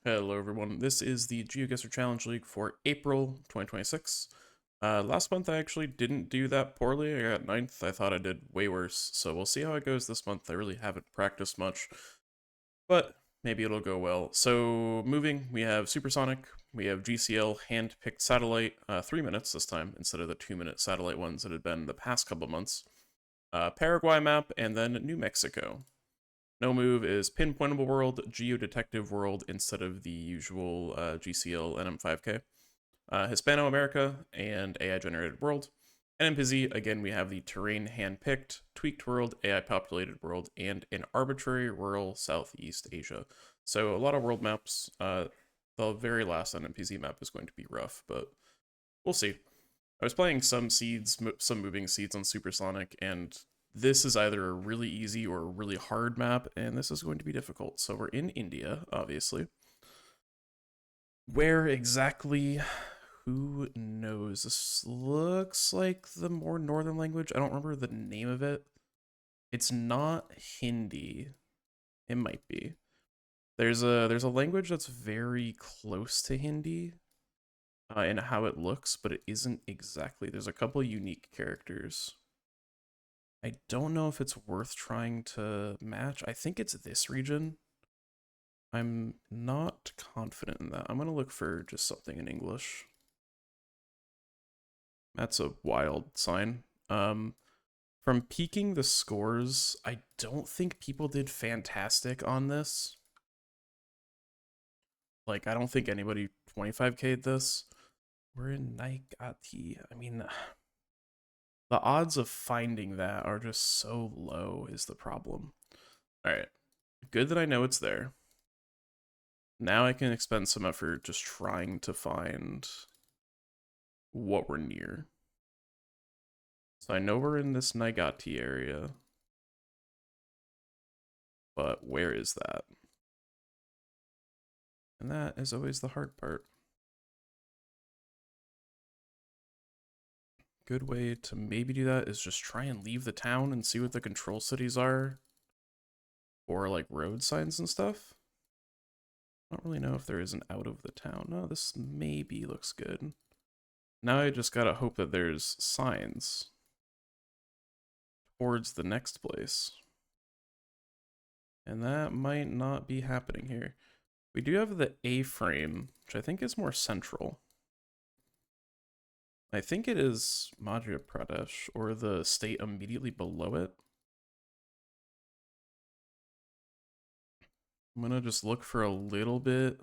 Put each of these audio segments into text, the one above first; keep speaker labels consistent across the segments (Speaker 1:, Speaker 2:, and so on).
Speaker 1: Hello everyone, this is the GeoGuessr Challenge League for April 2026. Last month I actually didn't do that poorly, I got 9th, I thought I did way worse, so we'll see how it goes this month. I really haven't practiced much, but maybe it'll go well. So moving, we have Supersonic, we have GCL hand-picked satellite, 3 minutes this time, instead of the 2-minute satellite ones that had been the past couple months. Paraguay map, and then New Mexico. No move is pinpointable world, geodetective world instead of the usual GCL NM5K. Hispano-America and AI generated world. And NMPZ, again, we have the terrain hand-picked, tweaked world, AI populated world, and an arbitrary rural Southeast Asia. So a lot of world maps. The very last NMPZ map is going to be rough, but we'll see. I was playing some seeds, some moving seeds on Supersonic, and this is either a really easy or a really hard map, and this is going to be difficult. So we're in India, obviously. Where exactly? Who knows? This looks like the more northern language. I don't remember the name of it. It's not Hindi. It might be. There's a language that's very close to Hindi in how it looks, but it isn't exactly. There's a couple unique characters. I don't know if it's worth trying to match. I think it's this region. I'm not confident in that. I'm going to look for just something in English. That's a wild sign. From peeking the scores, I don't think people did fantastic on this. Like, I don't think anybody 25k'd this. We're in Naigati. I mean, the odds of finding that are just so low is the problem. All right. Good that I know it's there. Now I can expend some effort just trying to find what we're near. So I know we're in this Naigati area, but where is that? And that is always the hard part. Good way to maybe do that is just try and leave the town and see what the control cities are. Or like road signs and stuff. I don't really know if there is an out of the town. No, this maybe looks good. Now I just gotta hope that there's signs towards the next place. And that might not be happening here. We do have the A-frame, which I think is more central. I think it is Madhya Pradesh, or the state immediately below it. I'm gonna just look for a little bit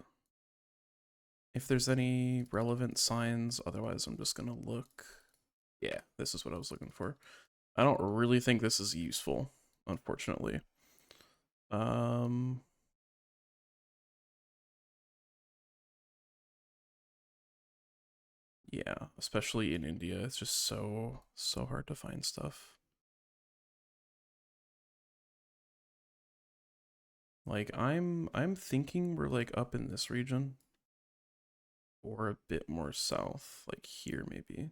Speaker 1: if there's any relevant signs. Otherwise, I'm just gonna look. Yeah, this is what I was looking for. I don't really think this is useful, unfortunately. Yeah, especially in India, it's just so hard to find stuff. Like I'm thinking we're like up in this region or a bit more south, like here maybe.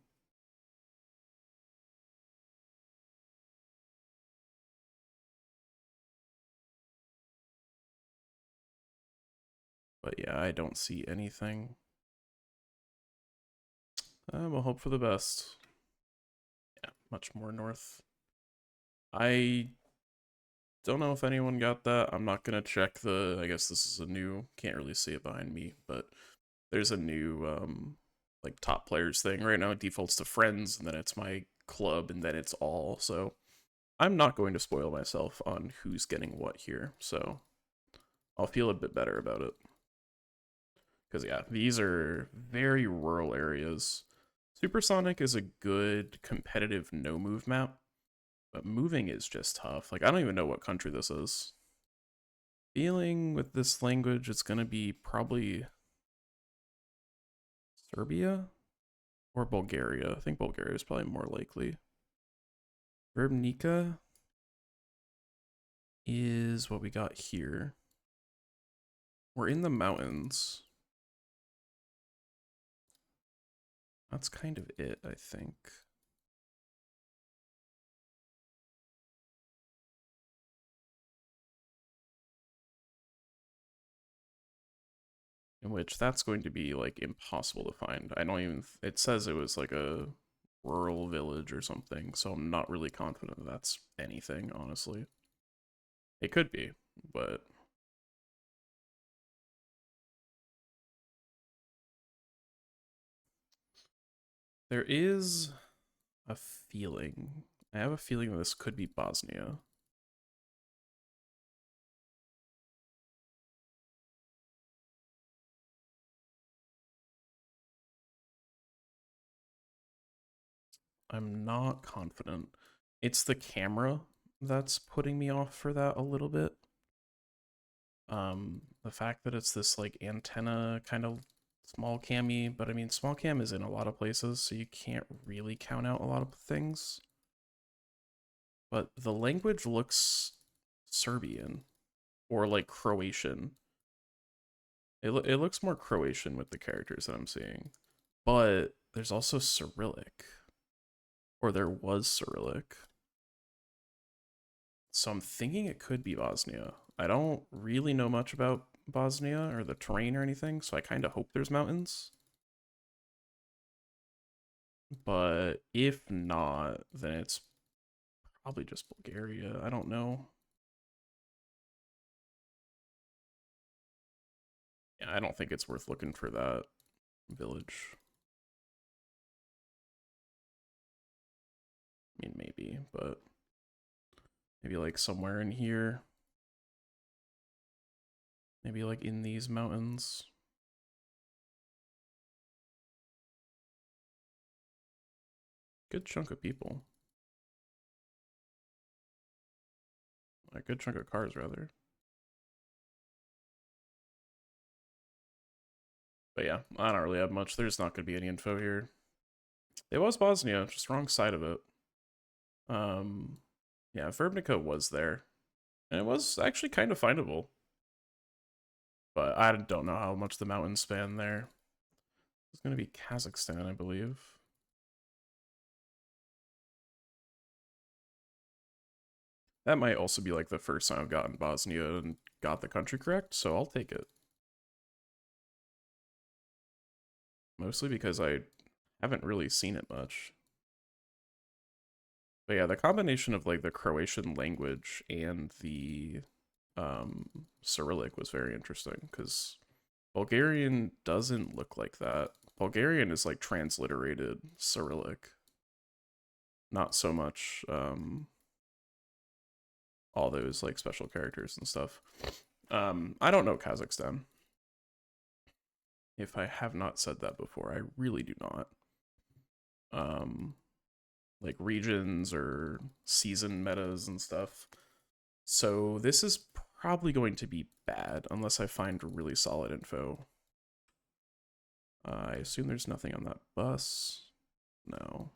Speaker 1: But yeah, I don't see anything. We'll hope for the best. Yeah, much more north. I don't know if anyone got that. I'm not gonna check the, I guess this is a new, can't really see it behind me, but there's a new like top players thing. Right now it defaults to friends, and then it's my club, and then it's all. So I'm not going to spoil myself on who's getting what here. So I'll feel a bit better about it. Because yeah, these are very rural areas. Supersonic is a good competitive no move map, but moving is just tough. Like I don't even know what country this is. Feeling with this language, it's gonna be probably Serbia or Bulgaria. I think Bulgaria is probably more likely. Verbnica is what we got here. We're in the mountains. That's kind of it, I think. in which that's going to be like impossible to find. I don't even, it says it was like a rural village or something, so I'm not really confident that's anything, honestly. It could be, but there is a feeling. I have a feeling this could be Bosnia. I'm not confident. It's the camera that's putting me off for that a little bit. The fact that it's this like antenna kind of small cammy, but I mean small cam is in a lot of places, so you can't really count out a lot of things. But the language looks Serbian or like Croatian. It looks more Croatian with the characters that I'm seeing. But there's also Cyrillic, or there was Cyrillic. So I'm thinking it could be Bosnia. I don't really know much about Bosnia or the terrain or anything, so I kind of hope there's mountains. But if not, then it's probably just Bulgaria. I don't know. Yeah, I don't think it's worth looking for that village. I mean, maybe, but maybe like somewhere in here. Maybe like in these mountains. Good chunk of people. A good chunk of cars, rather. But yeah, I don't really have much. There's not going to be any info here. It was Bosnia, just wrong side of it. Yeah, Verbnica was there. And it was actually kind of findable. But I don't know how much the mountains span there. It's going to be Kazakhstan, I believe. That might also be like the first time I've gotten Bosnia and got the country correct, so I'll take it. Mostly because I haven't really seen it much. But yeah, the combination of like the Croatian language and the Cyrillic was very interesting because Bulgarian doesn't look like that. Bulgarian is like transliterated Cyrillic, not so much all those like special characters and stuff. I don't know Kazakhstan. If I have not said that before, I really do not. Um, like regions or season metas and stuff. So this is probably going to be bad unless I find really solid info. I assume there's nothing on that bus. No.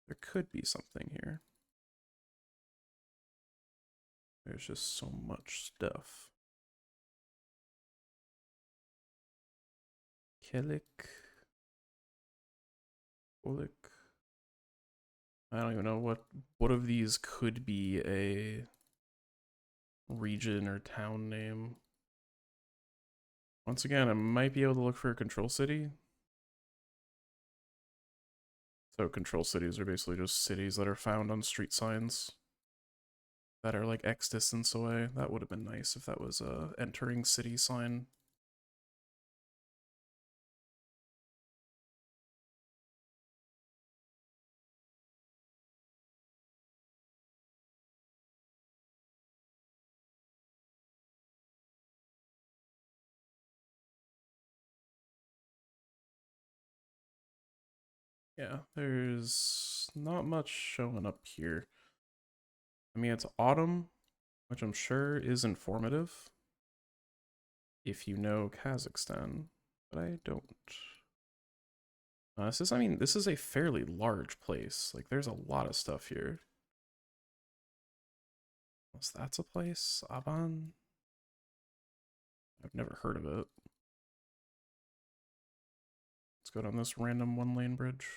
Speaker 1: There could be something here. There's just so much stuff. Kelik. Olik. I don't even know what of these could be a region or town name. Once again, I might be able to look for a control city. So control cities are basically just cities that are found on street signs that are like X distance away. That would have been nice if that was a entering city sign. Yeah, there's not much showing up here. I mean, it's autumn, which I'm sure is informative if you know Kazakhstan, but I don't. I mean, this is a fairly large place. Like, there's a lot of stuff here. Unless that's a place? Aban? I've never heard of it. Let's go down this random one-lane bridge.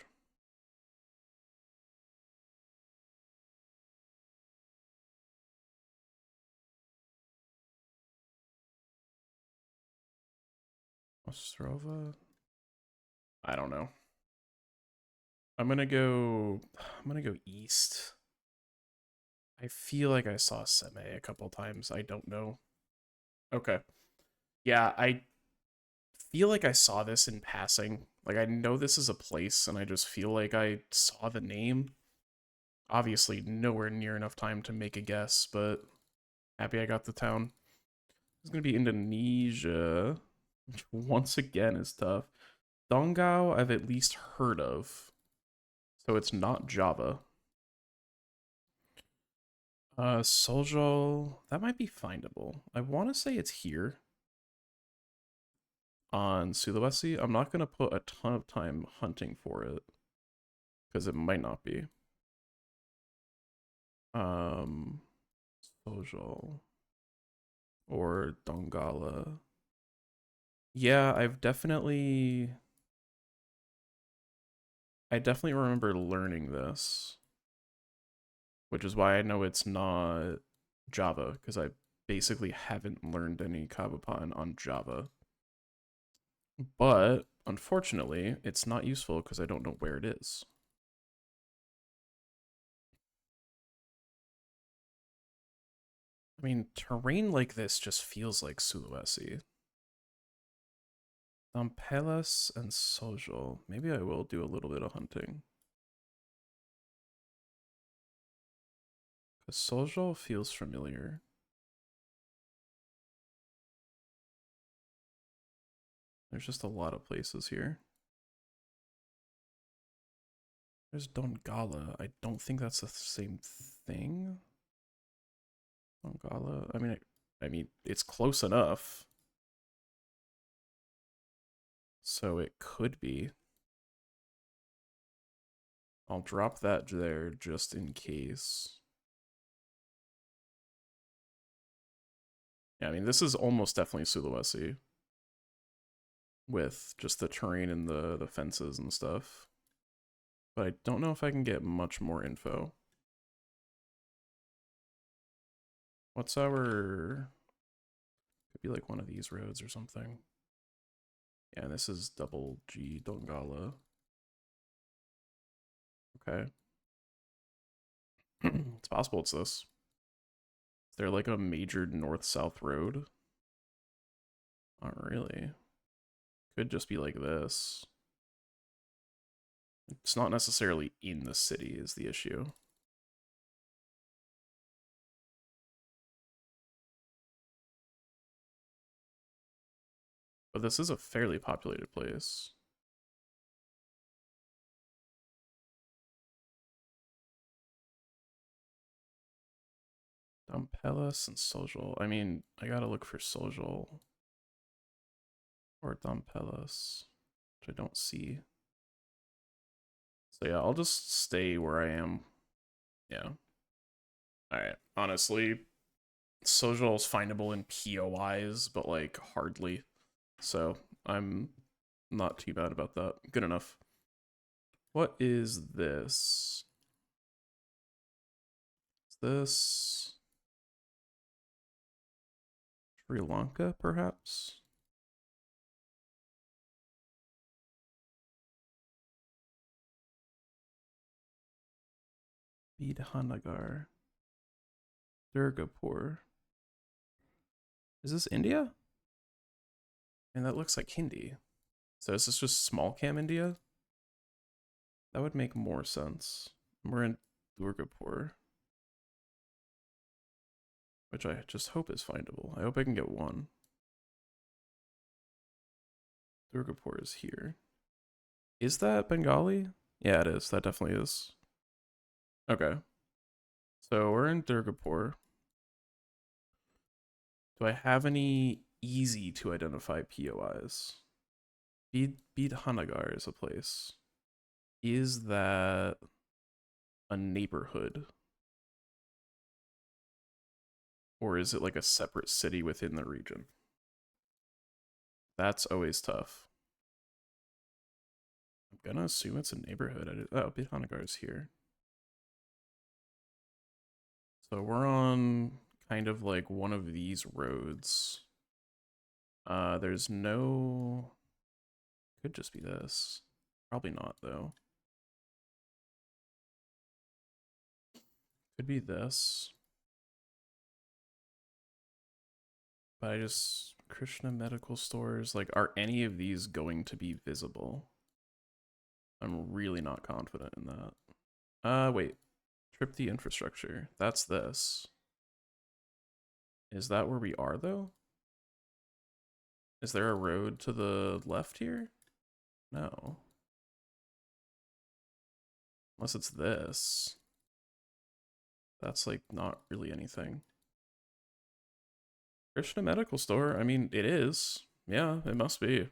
Speaker 1: Ostrova? I don't know. I'm gonna go east. I feel like I saw Seme a couple times. I don't know. Okay. Yeah, I feel like I saw this in passing. Like, I know this is a place, and I just feel like I saw the name. Obviously, nowhere near enough time to make a guess, but happy I got the town. It's gonna be Indonesia, which once again is tough. Dongao, I've at least heard of, so it's not Java. Soljol, that might be findable. I want to say it's here on Sulawesi. I'm not gonna put a ton of time hunting for it because it might not be. Um, Soljol or Donggala. Yeah, I definitely remember learning this, which is why I know it's not Java, because I basically haven't learned any Kabupan on Java. But unfortunately, it's not useful because I don't know where it is. I mean, terrain like this just feels like Sulawesi. Dampelas and Sojol. Maybe I will do a little bit of hunting. Because Sojol feels familiar. There's just a lot of places here. There's Dongala. I don't think that's the same thing. Dongala. I mean, it's close enough. So it could be. I'll drop that there just in case. Yeah, I mean, this is almost definitely Sulawesi with just the terrain and the fences and stuff. But I don't know if I can get much more info. What's our... Could be like one of these roads or something. Yeah, and this is double G Dongala. Okay. It's possible it's this. Is there like a major north-south road? Not really. Could just be like this. It's not necessarily in the city is the issue. But this is a fairly populated place. Dampelas and Sojol. I mean, I gotta look for Sojol. Or Dampelas, which I don't see. So yeah, I'll just stay where I am. Yeah. Alright. Honestly, Sojol is findable in POIs, but like hardly. So I'm not too bad about that. Good enough. What is this? Is this Sri Lanka, perhaps? Bidhanagar. Durgapur. Is this India? And that looks like Hindi. So is this just small cam India? That would make more sense. We're in Durgapur, which I just hope is findable. I hope I can get one. Durgapur is here. Is that Bengali? Yeah, it is. That definitely is. Okay. So we're in Durgapur. Do I have any easy to identify POIs? Bidhanagar is a place. Is that a neighborhood? Or is it like a separate city within the region? That's always tough. I'm gonna assume it's a neighborhood. Oh, Bidhanagar is here. So we're on kind of like one of these roads. There's no... Could just be this. Probably not, though. Could be this. But I just... Krishna medical stores, like, are any of these going to be visible? I'm really not confident in that. Wait. Trip the infrastructure. That's this. Is that where we are, though? Is there a road to the left here? No. Unless it's this. That's, like, not really anything. Krishna Medical Store? I mean, it is. Yeah, it must be.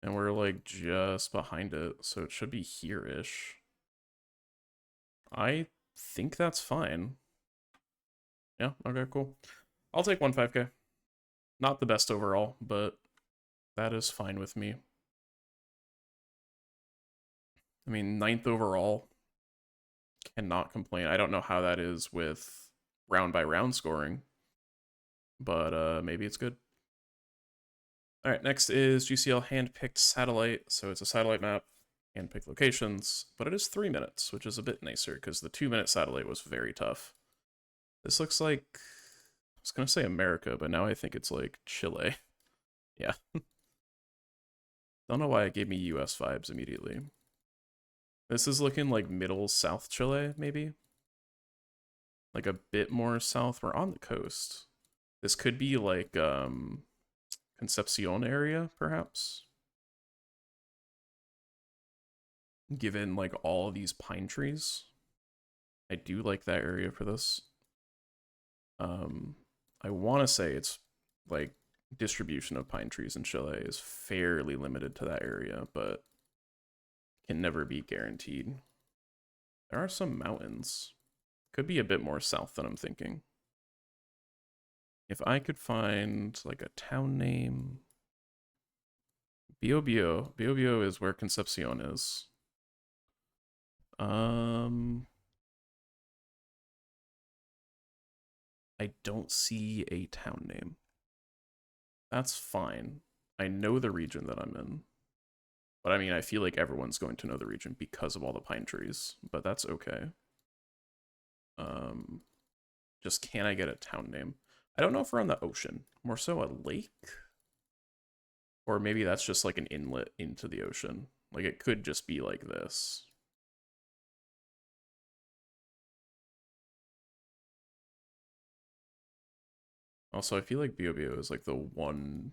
Speaker 1: And we're, like, just behind it, so it should be here-ish. I think that's fine. Yeah, okay, cool. I'll take 1.5K. Not the best overall, but that is fine with me. I mean, 9th overall. Cannot complain. I don't know how that is with round by round scoring, but maybe it's good. All right, next is GCL handpicked satellite. So it's a satellite map, handpicked locations, but it is 3 minutes, which is a bit nicer because the 2-minute satellite was very tough. This looks like, I was gonna say America, but now I think it's like Chile. Yeah. Don't know why it gave me US vibes immediately. This is looking like middle South Chile, maybe? Like a bit more south. We're on the coast. This could be like Concepcion area, perhaps. Given like all of these pine trees. I do like that area for this. I want to say it's like distribution of pine trees in Chile is fairly limited to that area, but can never be guaranteed. There are some mountains. Could be a bit more south than I'm thinking. If I could find like a town name. Biobío. Biobío is where Concepcion is. I don't see a town name. That's fine. I know the region that I'm in. But I mean, I feel like everyone's going to know the region because of all the pine trees, but that's okay. Just can I get a town name? I don't know if we're on the ocean. More so a lake? Or maybe that's just like an inlet into the ocean. Like it could just be like this. Also, I feel like Biobío is like the one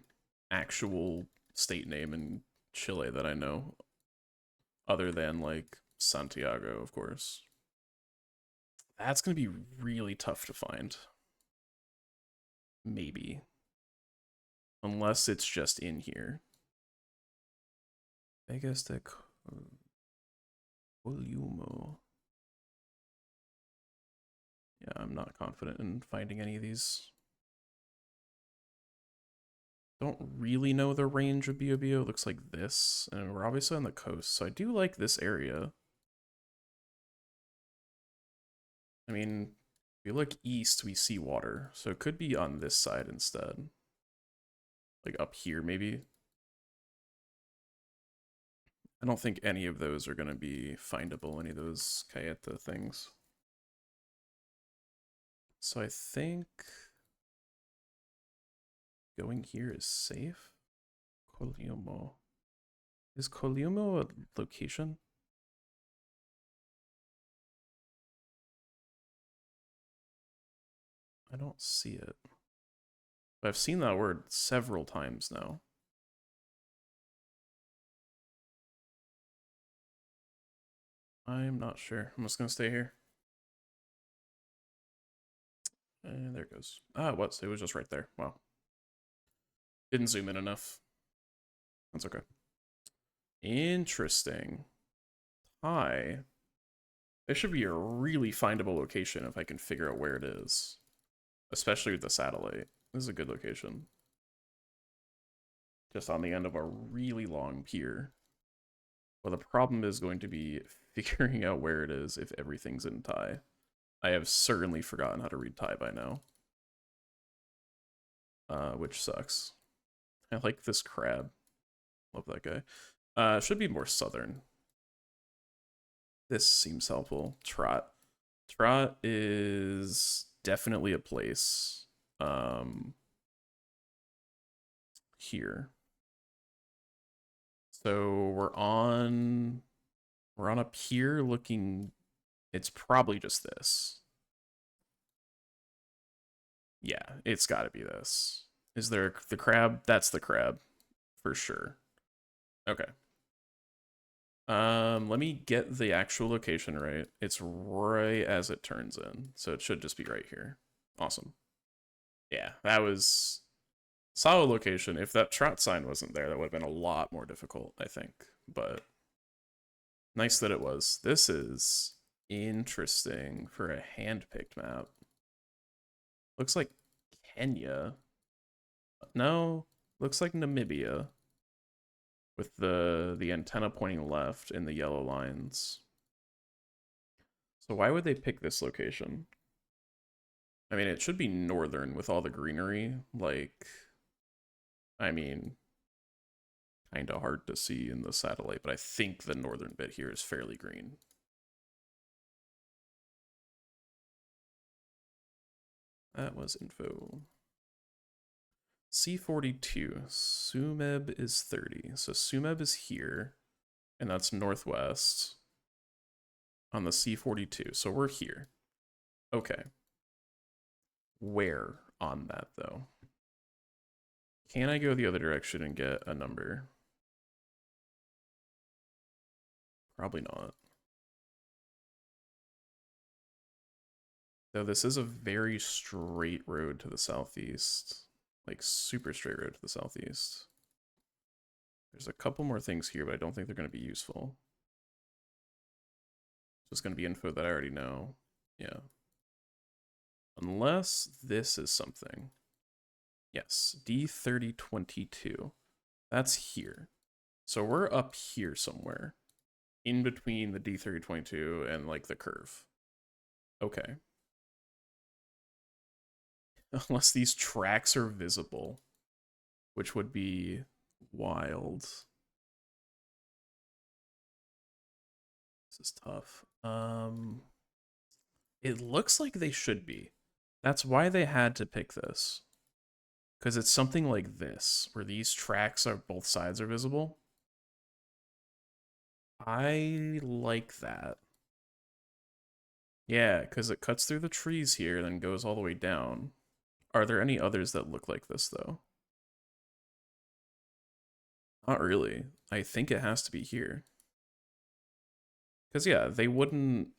Speaker 1: actual state name in Chile that I know, other than like Santiago, of course. That's gonna be really tough to find. Maybe. Unless it's just in here. Vegas de Columo. Yeah, I'm not confident in finding any of these. Don't really know the range of Biobío. It looks like this, and we're obviously on the coast, so I do like this area. I mean, if we look east, we see water, so it could be on this side instead. Like up here, maybe. I don't think any of those are going to be findable, any of those Cayeta things. So I think going here is safe. Columo. Is Columo a location? I don't see it. But I've seen that word several times now. I'm not sure. I'm just going to stay here. And there it goes. Ah, it was. It was just right there. Wow. Didn't zoom in enough. That's okay. Interesting. Hi. This should be a really findable location if I can figure out where it is. Especially with the satellite. This is a good location. Just on the end of a really long pier. Well, the problem is going to be figuring out where it is if everything's in Thai. I have certainly forgotten how to read Thai by now. Which sucks. I like this crab. Love that guy. Should be more southern. This seems helpful. Trot. Trot is definitely a place. Here. So we're on up here looking. It's probably just this. Yeah, it's got to be this. Is there the crab? That's the crab for sure. Okay. Let me get the actual location right. It's right as it turns in, so it should just be right here. Awesome. Yeah, that was solid location. If that trot sign wasn't there, that would have been a lot more difficult, I think. But nice that it was. This is interesting for a hand-picked map. Looks like Kenya. No, looks like Namibia. With the antenna pointing left and the yellow lines. So why would they pick this location? I mean, it should be northern with all the greenery. Like, I mean, kind of hard to see in the satellite, but I think the northern bit here is fairly green. That was info. C42, Sumeb is 30. So Sumeb is here, and that's northwest on the C42. So we're here. Okay. Where on that, though? Can I go the other direction and get a number? Probably not. Though this is a very straight road to the southeast. Like, super straight road to the southeast. There's a couple more things here, but I don't think they're going to be useful. It's just going to be info that I already know. Yeah. Unless this is something. Yes, D3022. That's here. So we're up here somewhere. In between the D3022 and, like, the curve. Okay. Unless these tracks are visible, which would be wild. This is tough. It looks like they should be. That's why they had to pick this. Because it's something like this, where these tracks are both sides are visible. I like that. Yeah, because it cuts through the trees here, then goes all the way down. Are there any others that look like this, though? Not really. I think it has to be here. Because yeah, they wouldn't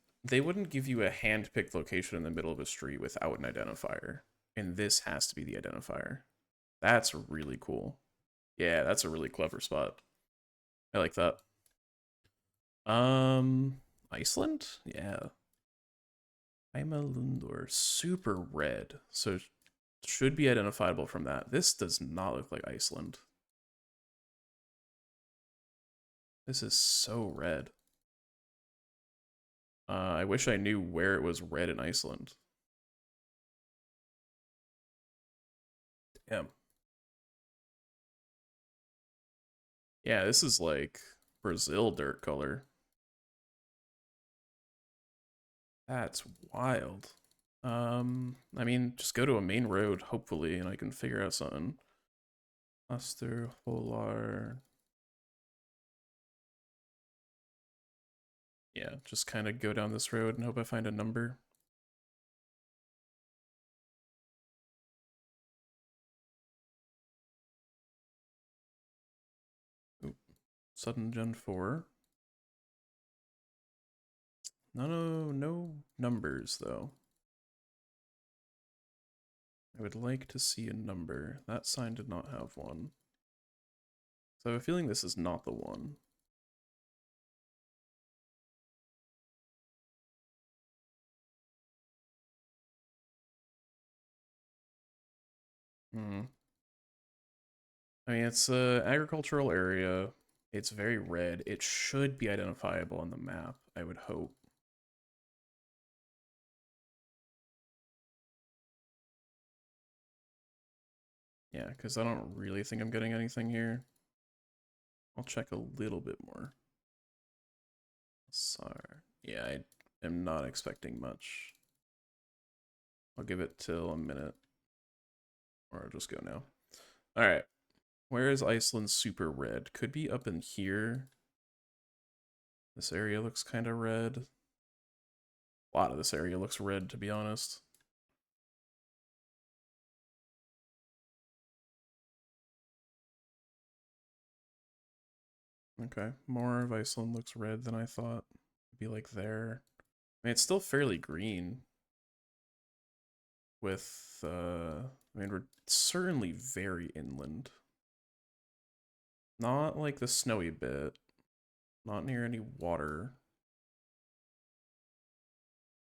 Speaker 1: give you a hand-picked location in the middle of a street without an identifier. And this has to be the identifier. That's really cool. Yeah, that's a really clever spot. I like that. Iceland? Yeah. Heimalundur. Super red. So should be identifiable from that. This does not look like Iceland. This is so red. I wish I knew where it was red in Iceland. Damn. Yeah, this is like Brazil dirt color. That's wild. I mean, just go to a main road, hopefully, and I can figure out something. Osterholar. Yeah, just kind of go down this road and hope I find a number. Oop. Sudden Gen 4. No numbers, though. I would like to see a number. That sign did not have one. So I have a feeling this is not the one. I mean, it's an agricultural area. It's very red. It should be identifiable on the map, I would hope. Yeah, because I don't really think I'm getting anything here. I'll check a little bit more. Sorry. Yeah, I am not expecting much. I'll give it till a minute. Or I'll just go now. Alright. Where is Iceland super red? Could be up in here. This area looks kind of red. A lot of this area looks red, to be honest. Okay, more of Iceland looks red than I thought. It'd be like there. I mean, it's still fairly green. With, I mean, we're certainly very inland. Not like the snowy bit. Not near any water.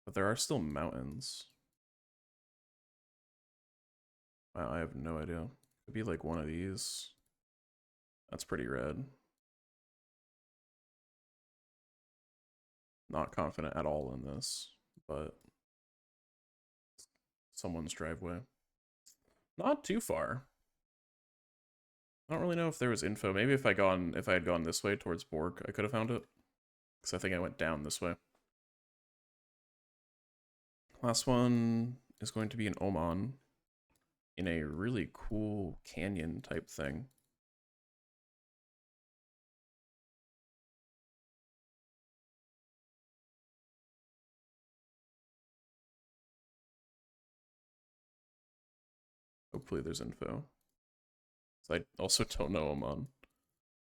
Speaker 1: But there are still mountains. Wow, I have no idea. Could be like one of these. That's pretty red. Not confident at all in this, but someone's driveway. Not too far. I don't really know if there was info. Maybe if I had gone this way towards Borg, I could have found it. Because I think I went down this way. Last one is going to be in Oman. In a really cool canyon type thing. Hopefully there's info. I also don't know Oman.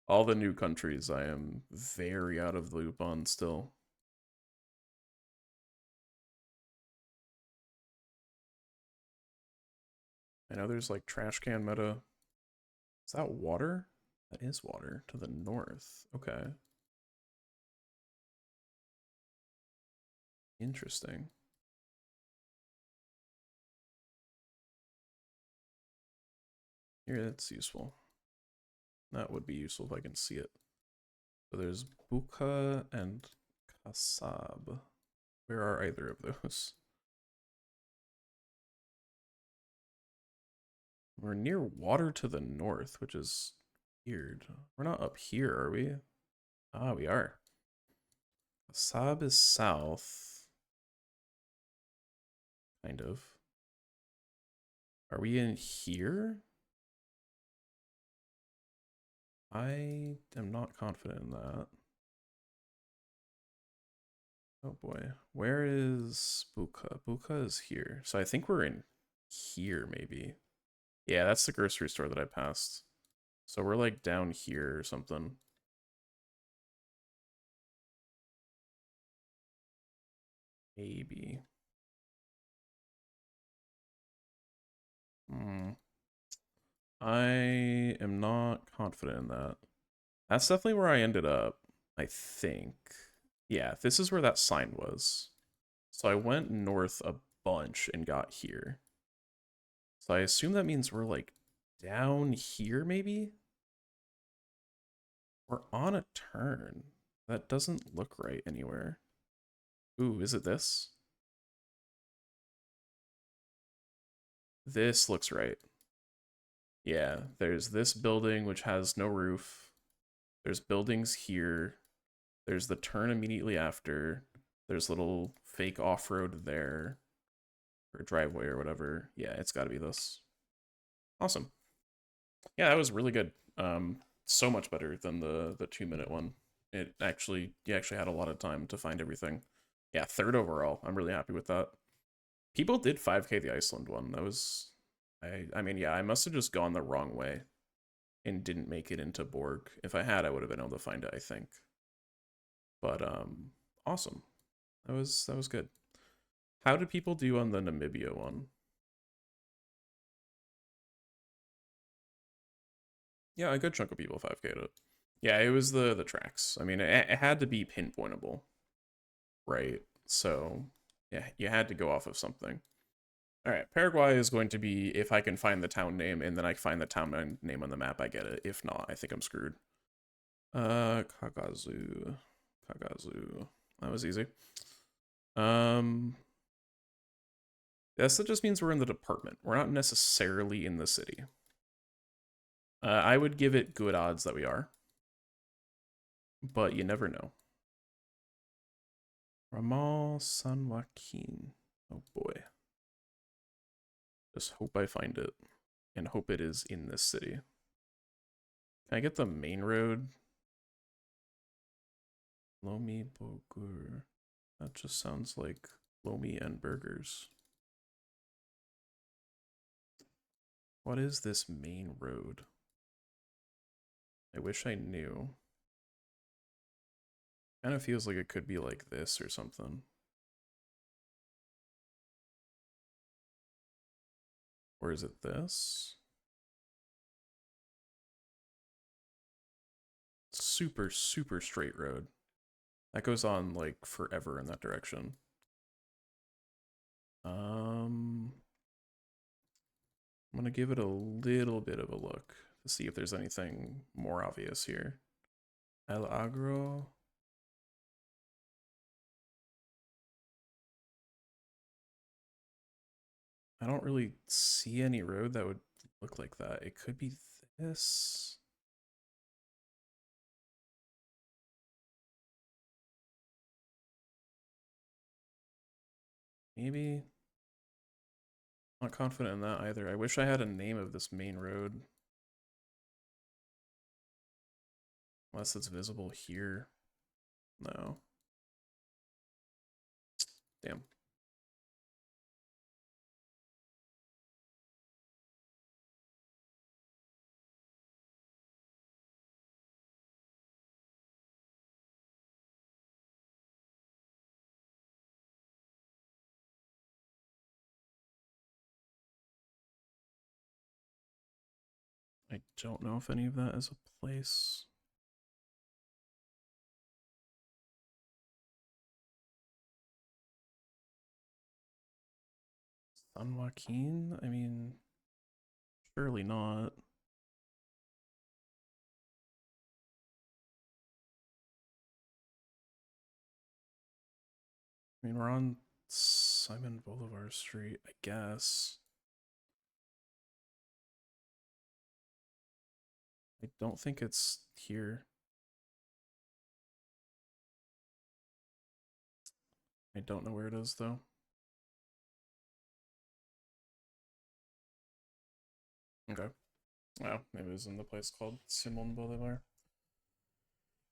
Speaker 1: All the new countries I am very out of the loop on still. I know there's like trash can meta. Is that water? That is water to the north. Okay. Interesting. Here, that's useful. That would be useful if I can see it. So there's Buka and Kasab. Where are either of those? We're near water to the north, which is weird. We're not up here, are we? Ah, we are. Kasab is south. Kind of. Are we in here? I am not confident in that. Oh boy. Where is Buka? Buka is here. So I think we're in here, maybe. Yeah, that's the grocery store that I passed. So we're like down here or something. Maybe. I am not confident in that. That's definitely where I ended up, I think. Yeah, this is where that sign was. So I went north a bunch and got here. So I assume that means we're like down here, maybe? We're on a turn. That doesn't look right anywhere. Ooh, is it this? This looks right. Yeah, there's this building which has no roof. There's buildings here. There's the turn immediately after. There's little fake off-road there. Or driveway or whatever. Yeah, it's gotta be this. Awesome. Yeah, that was really good. So much better than the 2-minute one. You actually had a lot of time to find everything. Yeah, third overall. I'm really happy with that. People did 5K the Iceland one. That was I mean, yeah, I must have just gone the wrong way and didn't make it into Borg. If I had, I would have been able to find it, I think. But awesome. That was good. How did people do on the Namibia one? Yeah, a good chunk of people 5K'd it. Yeah, it was the tracks. I mean, it had to be pinpointable, right? So, yeah, you had to go off of something. All right, Paraguay is going to be if I can find the town name and then I find the town name on the map, I get it. If not, I think I'm screwed. Kagazu. Kagazu. That was easy. Yes, that just means we're in the department. We're not necessarily in the city. I would give it good odds that we are, but you never know. Ramal San Joaquin. Oh boy. Just hope I find it, and hope it is in this city. Can I get the main road? Lomi Bogur. That just sounds like Lomi and burgers. What is this main road? I wish I knew. Kind of feels like it could be like this or something. Or is it this? Super, super straight road. That goes on like forever in that direction. I'm gonna give it a little bit of a look to see if there's anything more obvious here. El Agro. I don't really see any road that would look like that. It could be this. Maybe. Not confident in that either. I wish I had a name of this main road. Unless it's visible here. No. Damn. I don't know if any of that is a place. San Joaquin? I mean, surely not. I mean, we're on Simon Bolivar Street, I guess. I don't think it's here. I don't know where it is, though. Okay. Well, maybe it was in the place called Simon Bolivar.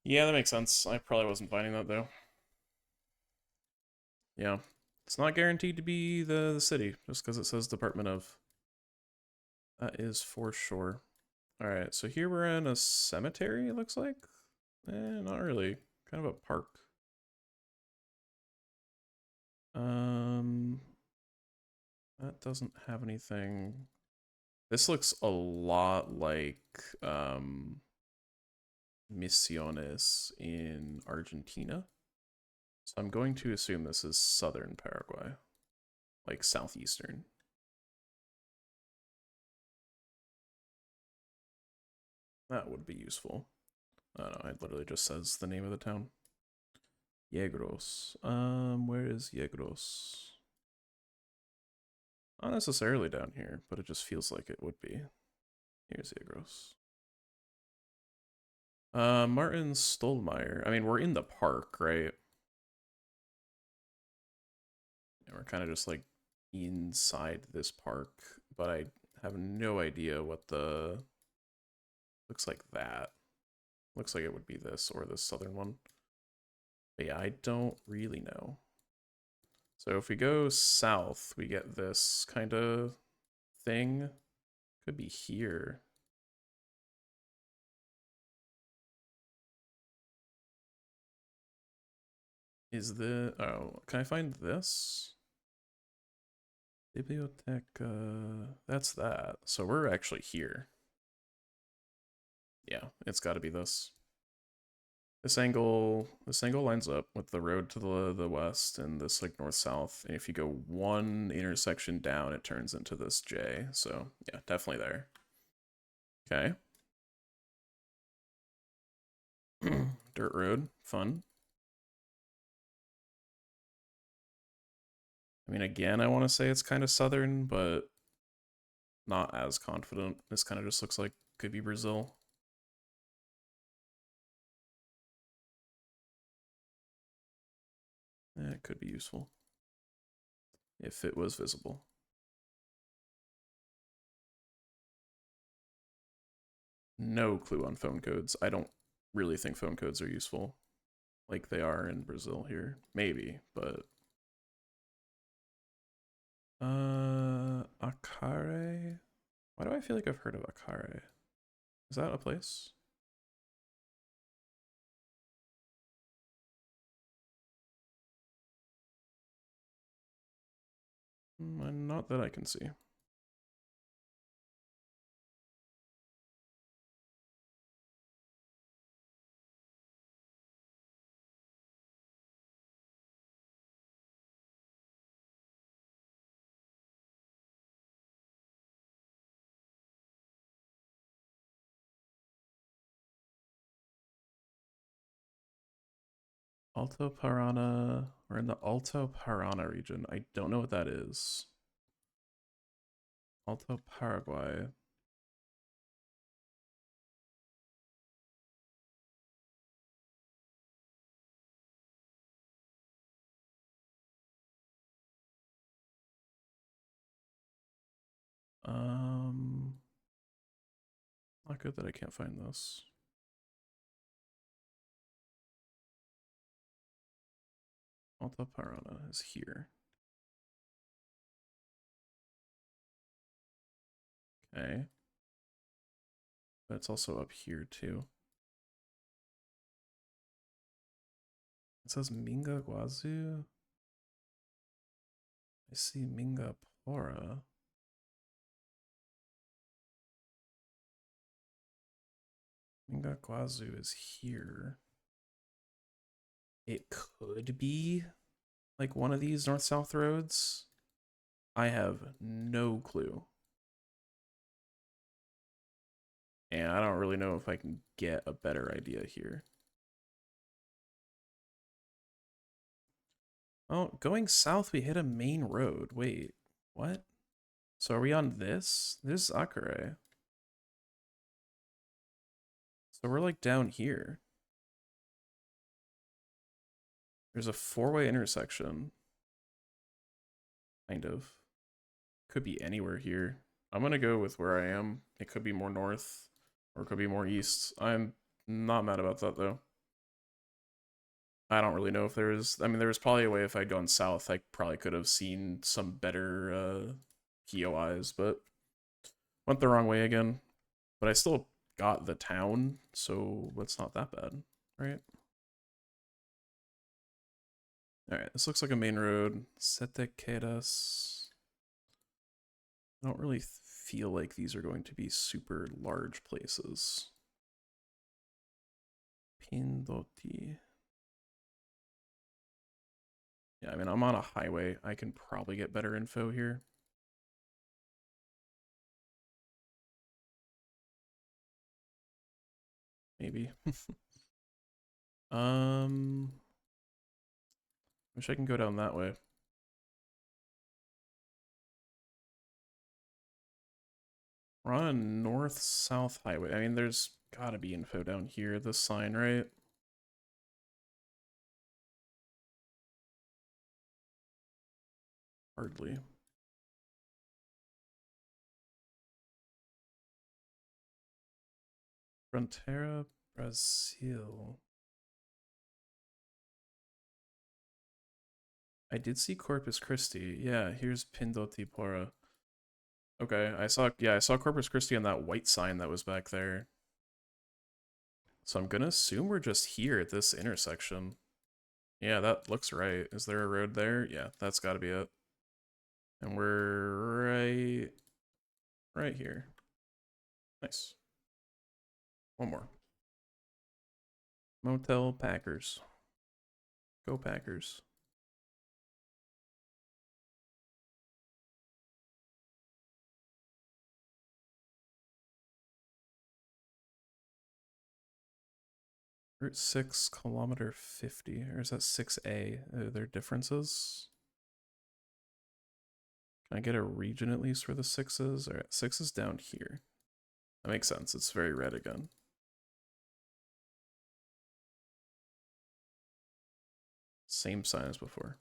Speaker 1: Yeah, that makes sense. I probably wasn't finding that, though. Yeah. It's not guaranteed to be the city, just because it says Department of. That is for sure. Alright, so here we're in a cemetery, it looks like? Not really. Kind of a park. That doesn't have anything. This looks a lot like Misiones in Argentina. So I'm going to assume this is southern Paraguay, like southeastern. That would be useful. I don't know, it literally just says the name of the town. Yegros. Where is Yegros? Not necessarily down here, but it just feels like it would be. Here's Yegros. Martin Stolmeyer. I mean, we're in the park, right? And we're kind of just like inside this park, but I have no idea what the. Looks like that. Looks like it would be this or this southern one. But yeah, I don't really know. So if we go south, we get this kind of thing. Could be here. Is the oh, can I find this? Biblioteca. That's that. So we're actually here. Yeah, it's got to be this. This angle lines up with the road to the west and this like north south. And if you go one intersection down, it turns into this J. So yeah, definitely there. Okay. Dirt road, fun. I mean, again, I want to say it's kind of southern, but not as confident. This kind of just looks like Could be Brazil. It could be useful. If it was visible. No clue on phone codes. I don't really think phone codes are useful. Like they are in Brazil here. Maybe, but... Akare? Why do I feel like I've heard of Akare? Is that a place? Not that I can see. Alto Parana. We're in the Alto Parana region. I don't know what that is. Alto Paraguay. Not good that I can't find this. Alta Parana is here. Okay. But it's also up here too. It says Minga Guazu. I see Minga Pora. Minga Guazu is here. It could be like one of these north-south roads. I have no clue. And I don't really know if I can get a better idea here. Oh, going south, we hit a main road. Wait, what? So are we on this? This is Akare. So we're like down here. There's a four-way intersection. Kind of. Could be anywhere here. I'm gonna go with where I am. It could be more north, or it could be more east. I'm not mad about that, though. I don't really know if there's... I mean, there was probably a way if I'd gone south, I probably could have seen some better POIs, but went the wrong way again. But I still got the town, so it's not that bad, right? Alright, this looks like a main road. Sete Quedas. I don't really feel like these are going to be super large places. Pindoti. Yeah, I mean, I'm on a highway. I can probably get better info here. Maybe. Wish I can go down that way. We're on a north-south highway. I mean, there's gotta be info down here, this sign, right? Hardly. Frontera, Brazil. I did see Corpus Christi. Yeah, here's Pindoti Pora. Okay, I saw Corpus Christi on that white sign that was back there. So I'm gonna assume we're just here at this intersection. Yeah, that looks right. Is there a road there? Yeah, that's gotta be it. And we're right here. Nice. One more. Motel Packers. Go Packers. Route 6, kilometer 50. Or is that 6A? Are there differences? Can I get a region at least for the 6s? Alright, 6 is down here. That makes sense. It's very red again. Same sign as before.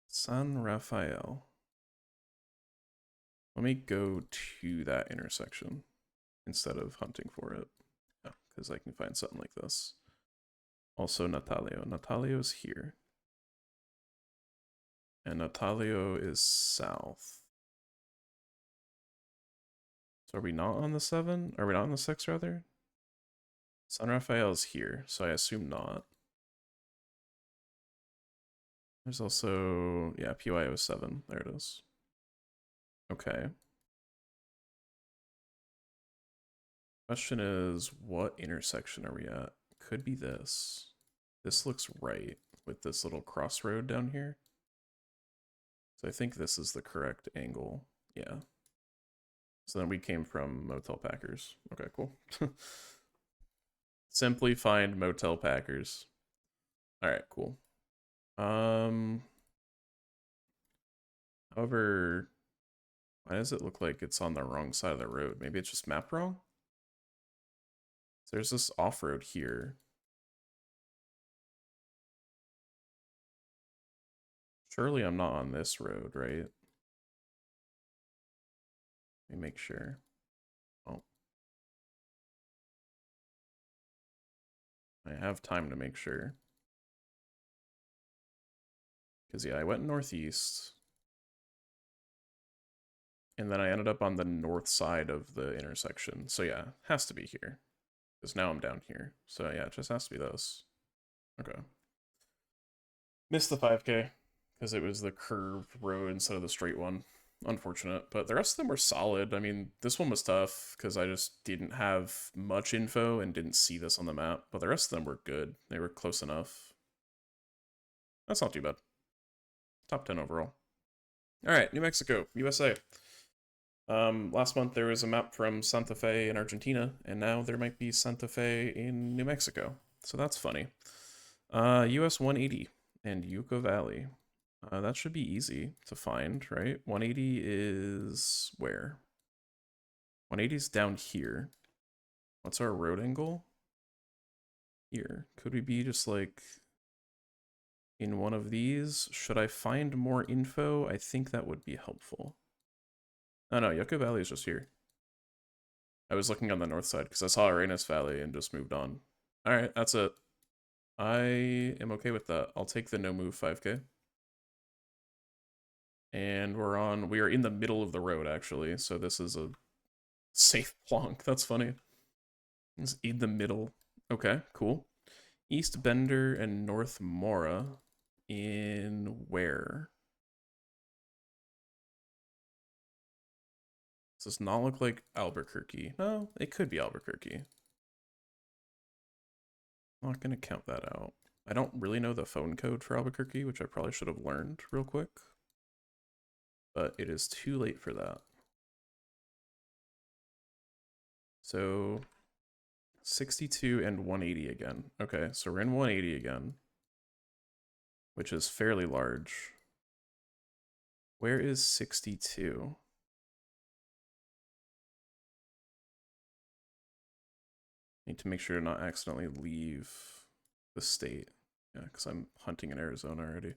Speaker 1: San Rafael. Let me go to that intersection instead of hunting for it. Yeah, because I can find something like this. Also Natalio. Natalio's here. And Natalio is south. So are we not on the 7? Are we not on the 6, rather? San Rafael is here, so I assume not. There's also, yeah, PYO 7. There it is. Okay. Question is, what intersection are we at? Could be this. This looks right with this little crossroad down here. So I think this is the correct angle. Yeah. So then we came from Motel Packers. Okay, cool. Simply find Motel Packers. All right, cool. However, why does it look like it's on the wrong side of the road? Maybe it's just mapped wrong? There's this off-road here. Surely I'm not on this road, right? Let me make sure. Oh. I have time to make sure. Because, yeah, I went northeast. And then I ended up on the north side of the intersection. So, yeah, has to be here. Because now I'm down here. So, yeah, it just has to be this. Okay. Missed the 5K. Because it was the curved road instead of the straight one. Unfortunate. But the rest of them were solid. I mean, this one was tough because I just didn't have much info and didn't see this on the map. But the rest of them were good. They were close enough. That's not too bad. Top 10 overall. All right, New Mexico, USA. Last month there was a map from Santa Fe in Argentina, and now there might be Santa Fe in New Mexico. So that's funny. US 180 and Yucca Valley. That should be easy to find, right? 180 is where? 180 is down here. What's our road angle? Here. Could we be just like in one of these? Should I find more info? I think that would be helpful. Oh no, Yucca Valley is just here. I was looking on the north side because I saw Arenas Valley and just moved on. Alright, that's it. I am okay with that. I'll take the no move 5K. And we are in the middle of the road actually, so this is a safe plonk. That's funny. It's in the middle. Okay, cool. East Bender and North Mora in where? This does not look like Albuquerque. No, it could be Albuquerque. I'm not gonna count that out. I don't really know the phone code for Albuquerque, which I probably should have learned real quick. But it is too late for that. So 62 and 180 again. Okay, so we're in 180 again, which is fairly large. Where is 62? Need to make sure to not accidentally leave the state. Yeah, because I'm hunting in Arizona already.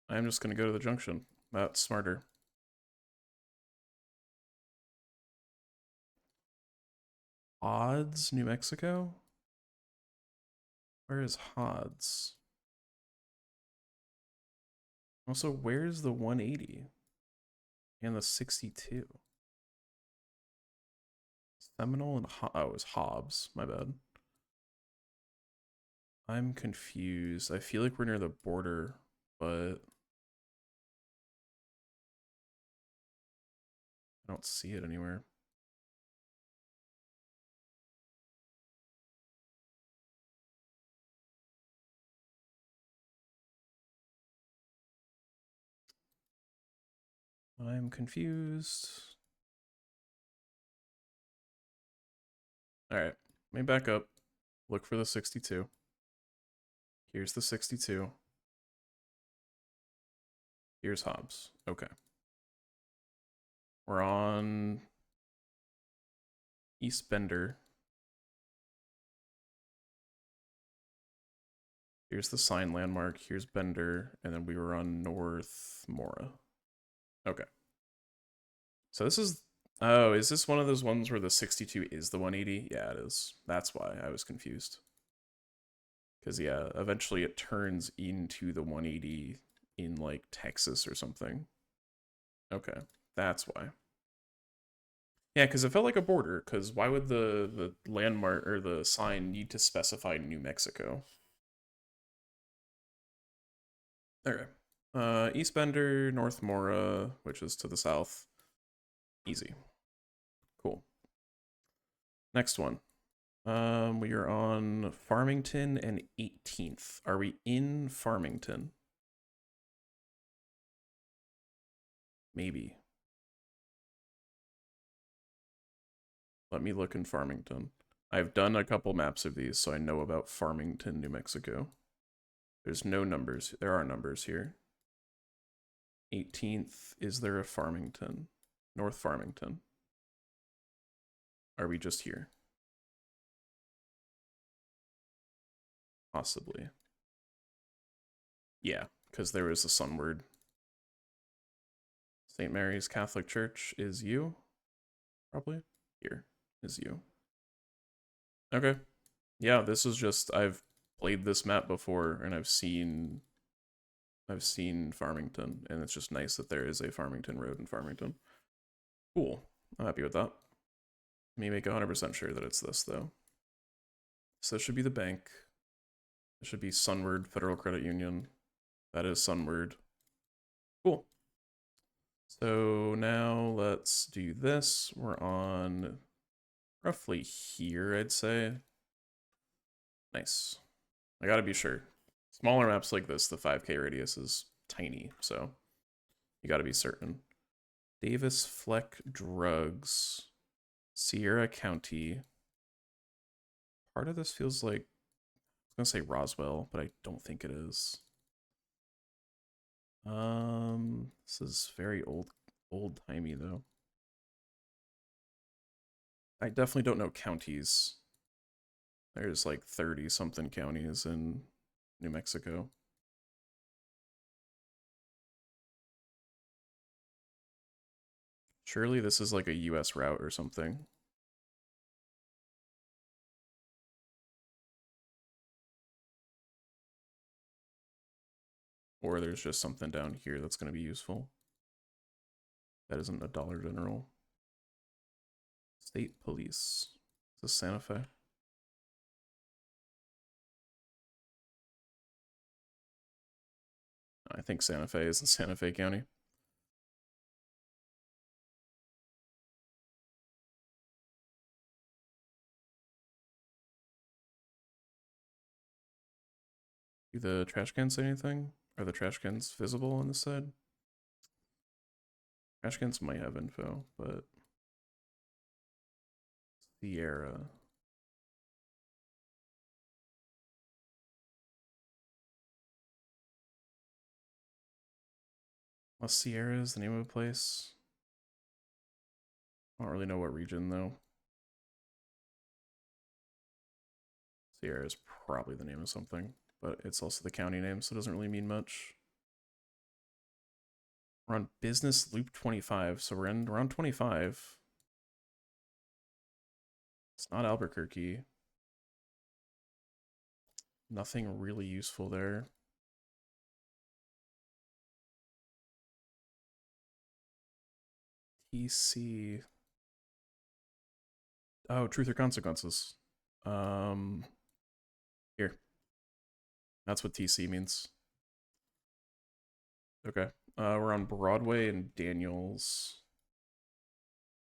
Speaker 1: I'm just gonna go to the junction. That's smarter. Odds, New Mexico? Where is Hodds? Also, where's the 180? And the 62? Seminole and oh, it was Hobbs. My bad. I'm confused. I feel like we're near the border, but I don't see it anywhere. I'm confused. All right, let me back up. Look for the 62. Here's the 62. Here's Hobbs. Okay. We're on East Bender. Here's the sign landmark. Here's Bender. And then we were on North Mora. Okay. So this is... Oh, is this one of those ones where the 62 is the 180? Yeah, it is. That's why I was confused. Because, yeah, eventually it turns into the 180 in, like, Texas or something. Okay, that's why. Yeah, because it felt like a border, because why would the landmark or the sign need to specify New Mexico? Okay. East Bender, North Mora, which is to the south. Easy. Cool. Next one. We are on Farmington and 18th. Are we in Farmington? Maybe. Let me look in Farmington. I've done a couple maps of these, so I know about Farmington, New Mexico. There's no numbers. There are numbers here. 18th, is there a Farmington? North Farmington. Are we just here? Possibly. Yeah, because there is a sunward. St. Mary's Catholic Church is you? Probably. Here is you. Okay. Yeah, this is just, I've played this map before and I've seen Farmington, and it's just nice that there is a Farmington Road in Farmington. Cool. I'm happy with that. Let me make 100% sure that it's this, though. So this should be the bank. It should be Sunward Federal Credit Union. That is Sunward. Cool. So now let's do this. We're on roughly here, I'd say. Nice. I gotta be sure. Smaller maps like this, the 5K radius is tiny, so you gotta be certain. Davis Fleck Drugs. Sierra County. Part of this feels like, I was gonna say Roswell, but I don't think it is. This is very old-timey though. I definitely don't know counties. There's like 30-something counties in New Mexico. Surely this is like a US route or something. Or there's just something down here that's going to be useful. That isn't a Dollar General. State Police. Is this Santa Fe? I think Santa Fe is in Santa Fe County. Do the trash cans say anything? Are the trash cans visible on this side? Trash cans might have info, but Sierra. La Sierra is the name of a place. I don't really know what region though. Sierra is probably the name of something, but it's also the county name, so it doesn't really mean much. We're on Business Loop 25, so we're in around 25. It's not Albuquerque. Nothing really useful there. TC. Oh, Truth or Consequences. Here. That's what TC means. Okay. We're on Broadway and Daniels.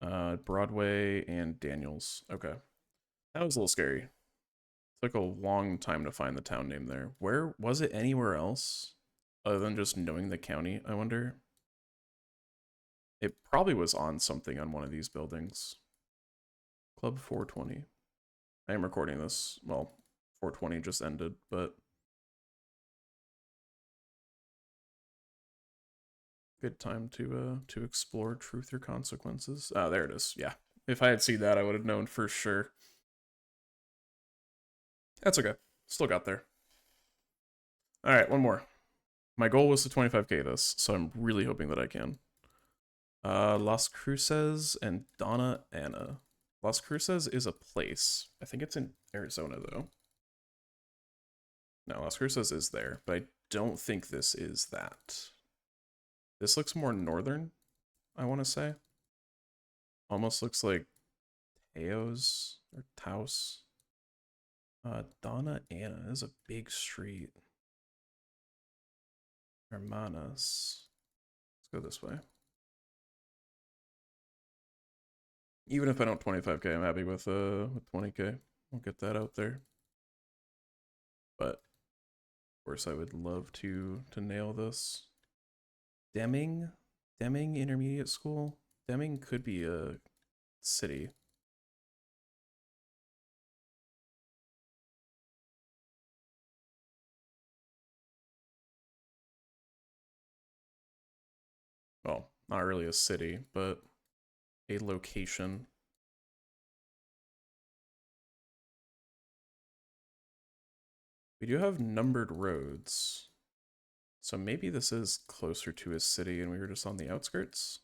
Speaker 1: Broadway and Daniels. Okay. That was a little scary. Took a long time to find the town name there. Where was it anywhere else other than just knowing the county, I wonder? It probably was on something on one of these buildings. Club 420. I am recording this. Well, 420 just ended, but Good time to explore truth or consequences. Oh, there it is. Yeah. If I had seen that, I would have known for sure. That's okay. Still got there. All right, one more. My goal was to 25k this, so I'm really hoping that I can. Las Cruces and Donna Ana. Las Cruces is a place. I think it's in Arizona, though. No, Las Cruces is there, but I don't think this is that. This looks more northern, I want to say. Almost looks like Teos or Taos. Donna Ana is a big street. Hermanas. Let's go this way. Even if I don't 25k, I'm happy with 20k. We'll get that out there. But of course, I would love to nail this. Deming Intermediate School. Deming could be a city. Well, not really a city, but a location. We do have numbered roads. So maybe this is closer to a city and we were just on the outskirts.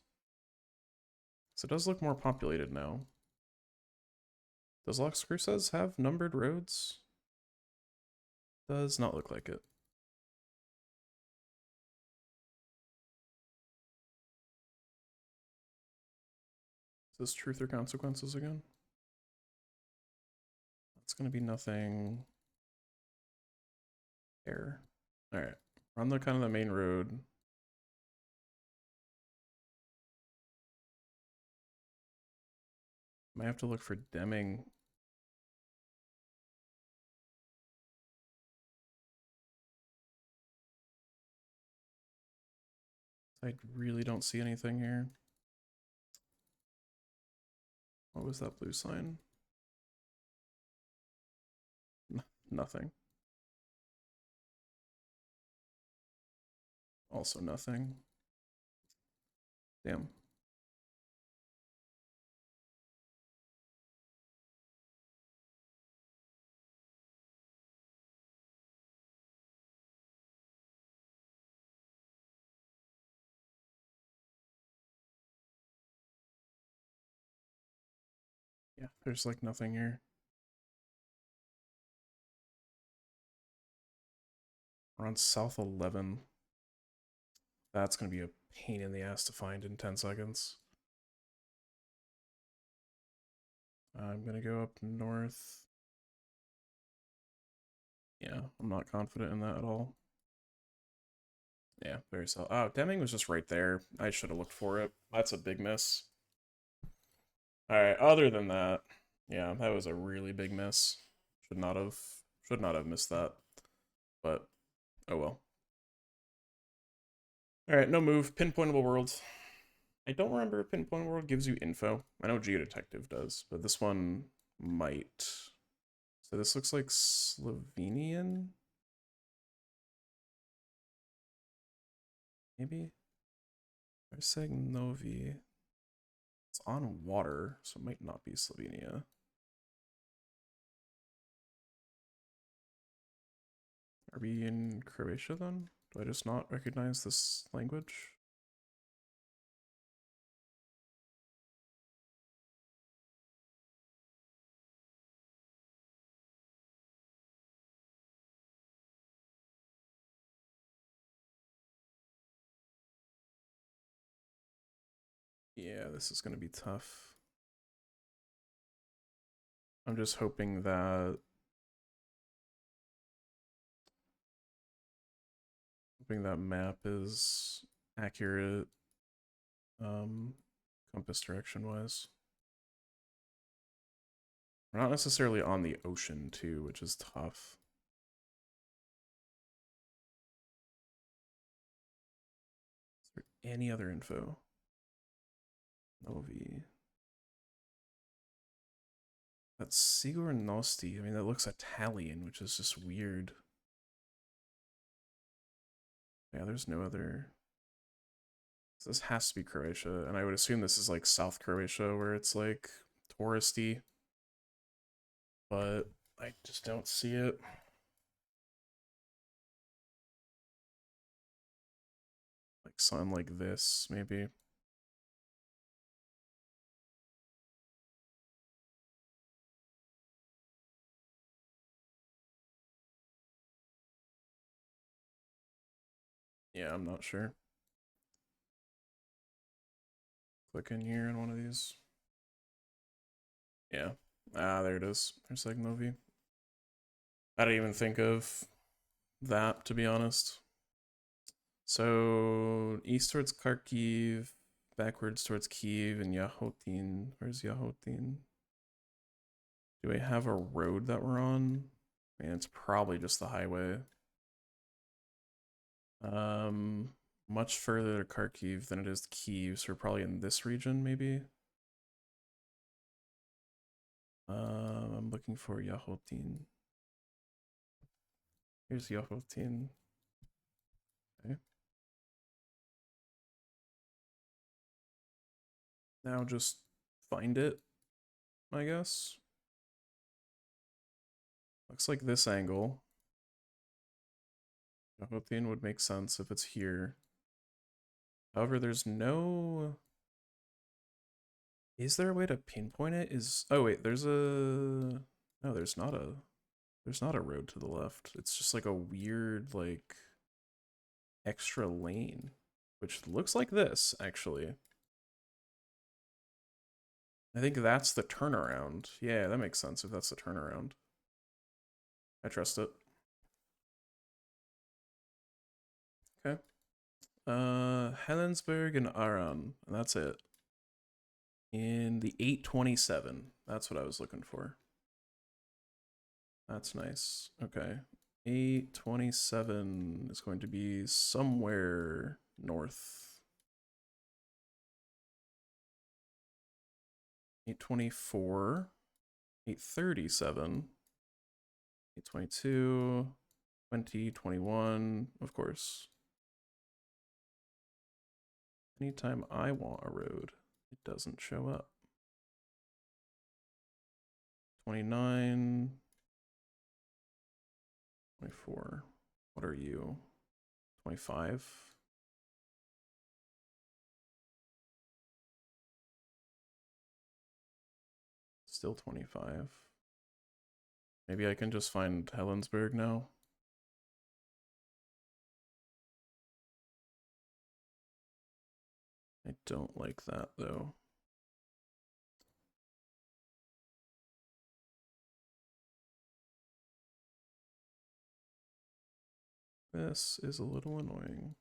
Speaker 1: So it does look more populated now. Does Las Cruces have numbered roads? Does not look like it. Is this truth or consequences again? It's gonna be nothing. There. Alright. We're on the kind of the main road. Might have to look for Deming. I really don't see anything here. What was that blue sign? Nothing. Also nothing. Damn. Yeah, there's like nothing here. We're on South 11. That's going to be a pain in the ass to find in 10 seconds. I'm going to go up north. Yeah, I'm not confident in that at all. Yeah, very solid. Oh, Deming was just right there. I should have looked for it. That's a big miss. Alright, other than that, yeah, that was a really big miss. Should not have missed that. But oh well. Alright, no move. Pinpointable world. I don't remember if Pinpoint World gives you info. I know Geodetective does, but this one might. So this looks like Slovenian? Maybe? They're saying Novi. It's on water, so it might not be Slovenia. Are we in Croatia then? Do I just not recognize this language? Yeah, this is going to be tough. I'm just hoping that map is accurate compass direction wise. We're not necessarily on the ocean too, which is tough. Is there any other info? Novi. That's Sigurnosti. I mean, that looks Italian, which is just weird. Yeah, there's no other. This has to be Croatia, and I would assume this is like South Croatia where it's like touristy, but I just don't see it. Like something like this, maybe. Yeah, I'm not sure. Click in here in one of these. Yeah. Ah, there it is. There's like movie. I didn't even think of that, to be honest. So east towards Kharkiv, backwards towards Kiev and Yahotin. Where's Yahotin? Do we have a road that we're on? I mean, it's probably just the highway. Much further to Kharkiv than it is to Kiev, so we're probably in this region, maybe. I'm looking for Yahotin. Here's Yahotin. Okay. Now just find it, I guess. Looks like this angle. Yahotin would make sense if it's here. However, there's no... Is there a way to pinpoint it? Oh wait, there's a... No, there's not a... There's not a road to the left. It's just like a weird, like, extra lane, which looks like this, actually. I think that's the turnaround. Yeah, that makes sense if that's the turnaround. I trust it. Okay. Helensburgh and Aran, and that's it. In the 827. That's what I was looking for. That's nice. Okay. 827 is going to be somewhere north. 824. 837. 822. 2021, of course. Anytime I want a road, it doesn't show up. 29. 24. What are you? 25. Still 25. Maybe I can just find Helensburgh now. I don't like that though. This is a little annoying.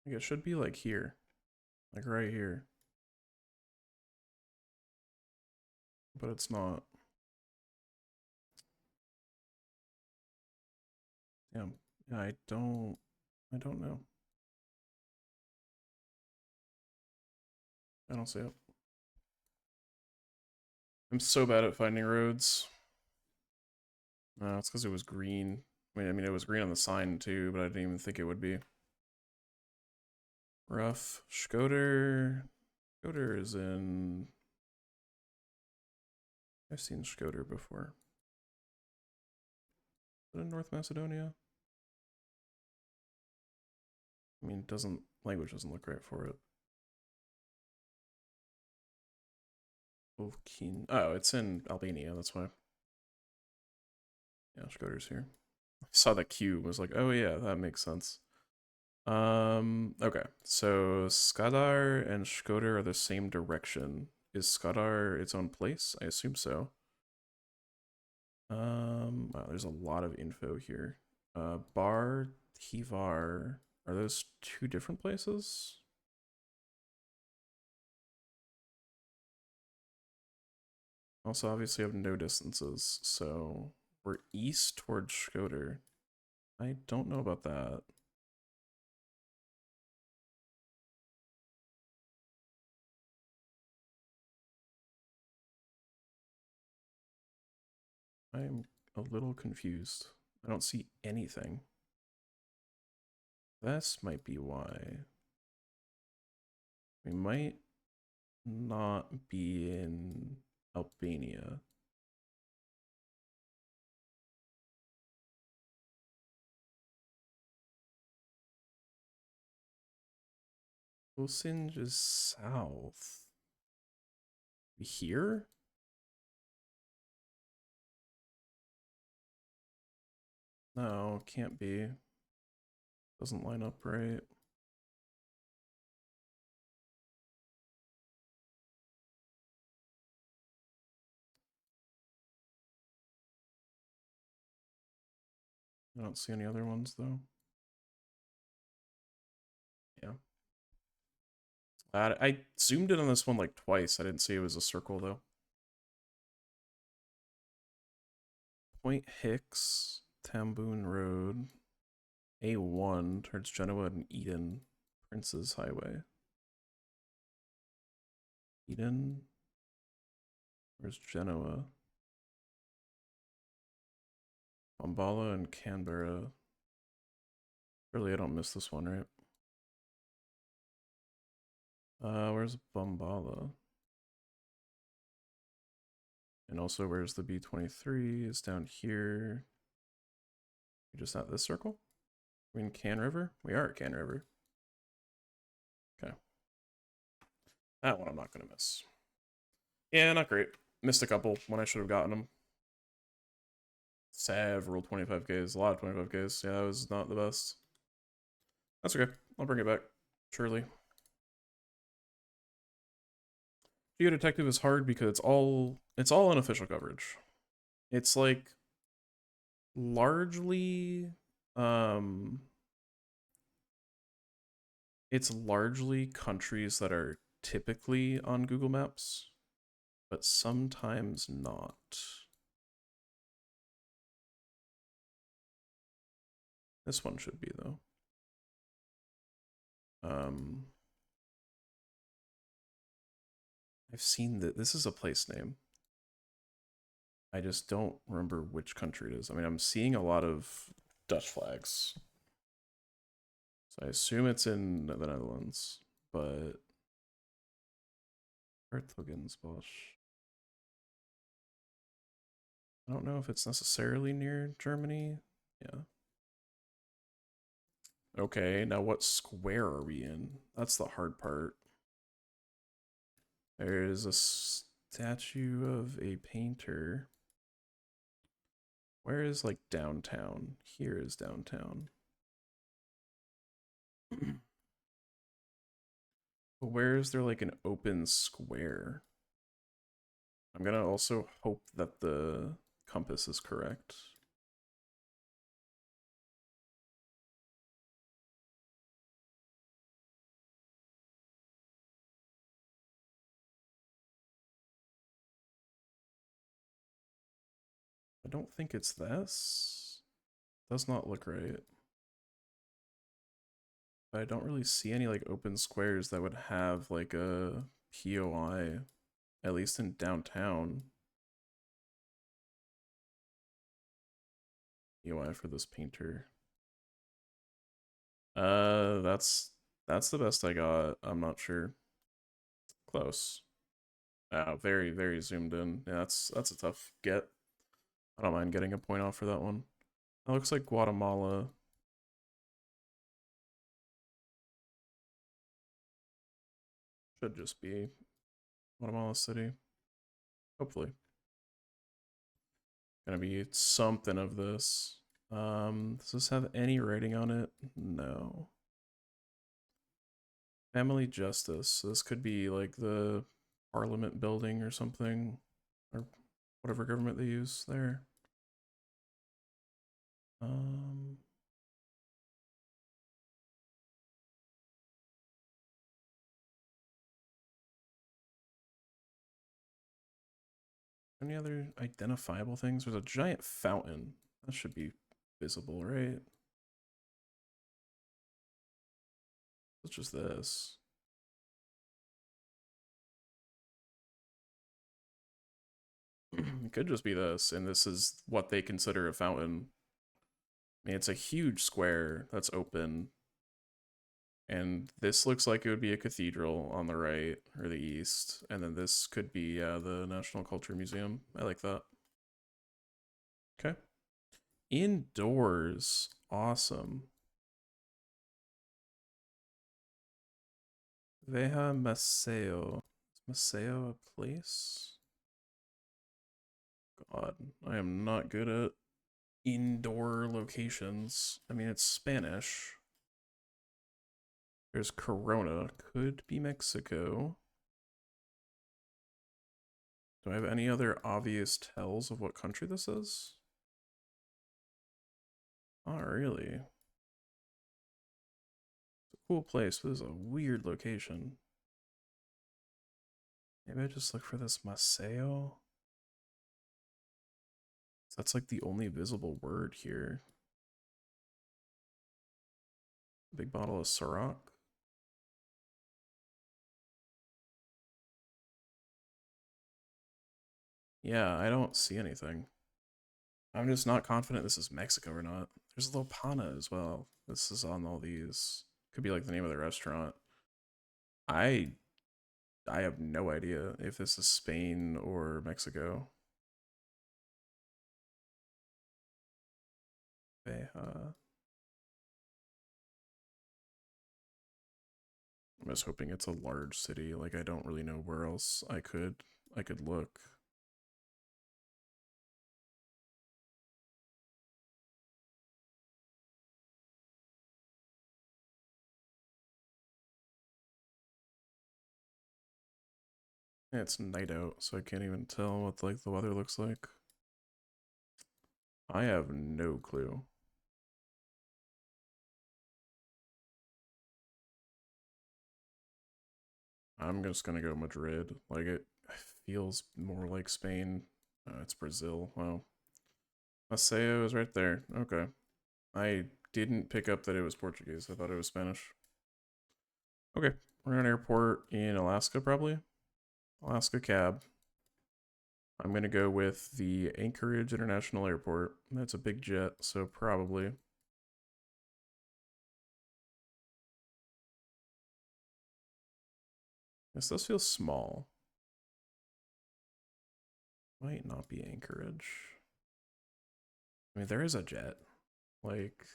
Speaker 1: Like it should be like here. Like right here. But it's not. Yeah, I don't know. I don't see it. I'm so bad at finding roads. No, it's because it was green. I mean, it was green on the sign too, but I didn't even think it would be. Rough. Shkoder. Shkoder is in... I've seen Shkoder before. Is it in North Macedonia? I mean, language doesn't look right for it. Oh, it's in Albania, that's why. Yeah, Shkoder's here. I saw the Q, was like, oh yeah, that makes sense. Okay, so Skadar and Shkoder are the same direction. Is Skadar its own place? I assume so. Wow, there's a lot of info here. Bar, Tivar, are those two different places? Also, obviously, have no distances, so We're east towards Schroeder. I don't know about that. I'm a little confused. I don't see anything. This might be why. We might not be in Albania. Wilsinge is south. Here? No, can't be. Doesn't line up right. I don't see any other ones though. Yeah. I zoomed in on this one like twice. I didn't see it was a circle though. Point Hicks, Tamboon Road, A1 towards Genoa and Eden, Prince's Highway. Eden? Where's Genoa? Bombala and Canberra. Really, I don't miss this one, right? Where's Bombala? And also, where's the B23? Is down here. We're just at this circle? We're in Can River? We are at Can River. Okay. That one I'm not going to miss. Yeah, not great. Missed a couple when I should have gotten them. Several 25Ks, a lot of 25Ks. Yeah, that was not the best. That's okay. I'll bring it back. Surely. Geo Detective is hard because it's all unofficial coverage. It's like largely it's largely countries that are typically on Google Maps, but sometimes not. This one should be though. I've seen that this is a place name. I just don't remember which country it is. I mean, I'm seeing a lot of Dutch flags. So I assume it's in the Netherlands, but Hertogensbosch. I don't know if it's necessarily near Germany. Yeah. Okay, now what square are we in? That's the hard part. There is a statue of a painter. Where is like downtown? Here is downtown. But where is there like an open square? I'm gonna also hope that the compass is correct. I don't think it's this. Does not look right. But I don't really see any like open squares that would have like a POI, at least in downtown. POI for this painter. That's the best I got. I'm not sure. Close. Very, very zoomed in. Yeah, that's a tough get. I don't mind getting a point off for that one. That looks like Guatemala. Should just be Guatemala City. Hopefully. Gonna be something of this. Does this have any writing on it? No. Family Justice. So this could be like the Parliament building or something. Or whatever government they use there. Any other identifiable things? There's a giant fountain. That should be visible, right? It's just this. It could just be this, and this is what they consider a fountain. I mean, it's a huge square that's open, and this looks like it would be a cathedral on the right or the east, and then this could be the National Culture Museum. I like that. Okay. Indoors. Awesome. Veja Maceo. Is Maceo a place? God, I am not good at indoor locations. I mean, it's Spanish. There's Corona. Could be Mexico. Do I have any other obvious tells of what country this is? Not really. It's a cool place, but this is a weird location. Maybe I just look for this Maceo. That's like the only visible word here. Big bottle of Ciroc. Yeah, I don't see anything. I'm just not confident this is Mexico or not. There's Lopana as well. This is on all these. Could be like the name of the restaurant. I I have no idea if this is Spain or Mexico. Beja. I'm just hoping it's a large city. Like I don't really know where else I could look. Yeah, it's night out, so I can't even tell what like the weather looks like. I have no clue. I'm just gonna go Madrid. Like it feels more like Spain. It's Brazil. Wow. Maceo is right there. Okay. I didn't pick up that it was Portuguese. I thought it was Spanish. Okay. We're in an airport in Alaska, probably. Alaska cab. I'm gonna go with the Anchorage International Airport. That's a big jet, so probably. This does feel small. Might not be Anchorage. I mean, there is a jet. Like,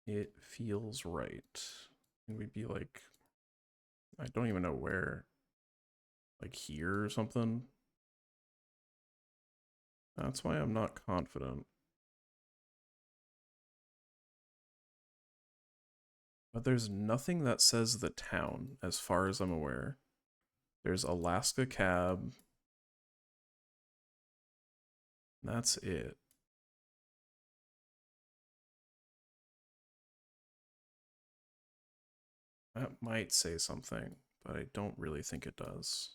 Speaker 1: it feels right. And we'd be like, I don't even know where. Like here or something. That's why I'm not confident. But there's nothing that says the town, as far as I'm aware. There's Alaska Cab. That's it. That might say something, but I don't really think it does.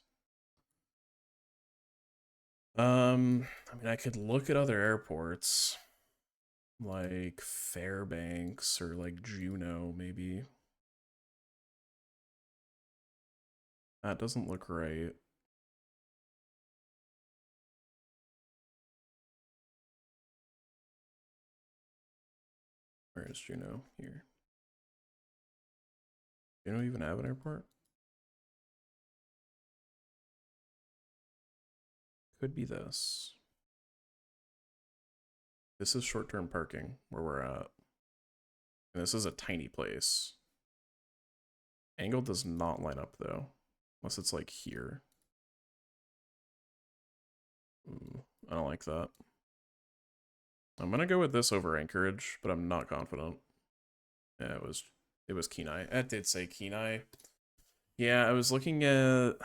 Speaker 1: I mean, I could look at other airports, like Fairbanks or like Juneau, maybe. That doesn't look right. Where is Juneau? Here. Juneau even have an airport? Could be this. This is short-term parking where we're at. And this is a tiny place. Angle does not line up though, unless it's like here. Ooh, I don't like that. I'm gonna go with this over Anchorage, but I'm not confident. Yeah, it was Kenai. It did say Kenai. Yeah, I was looking at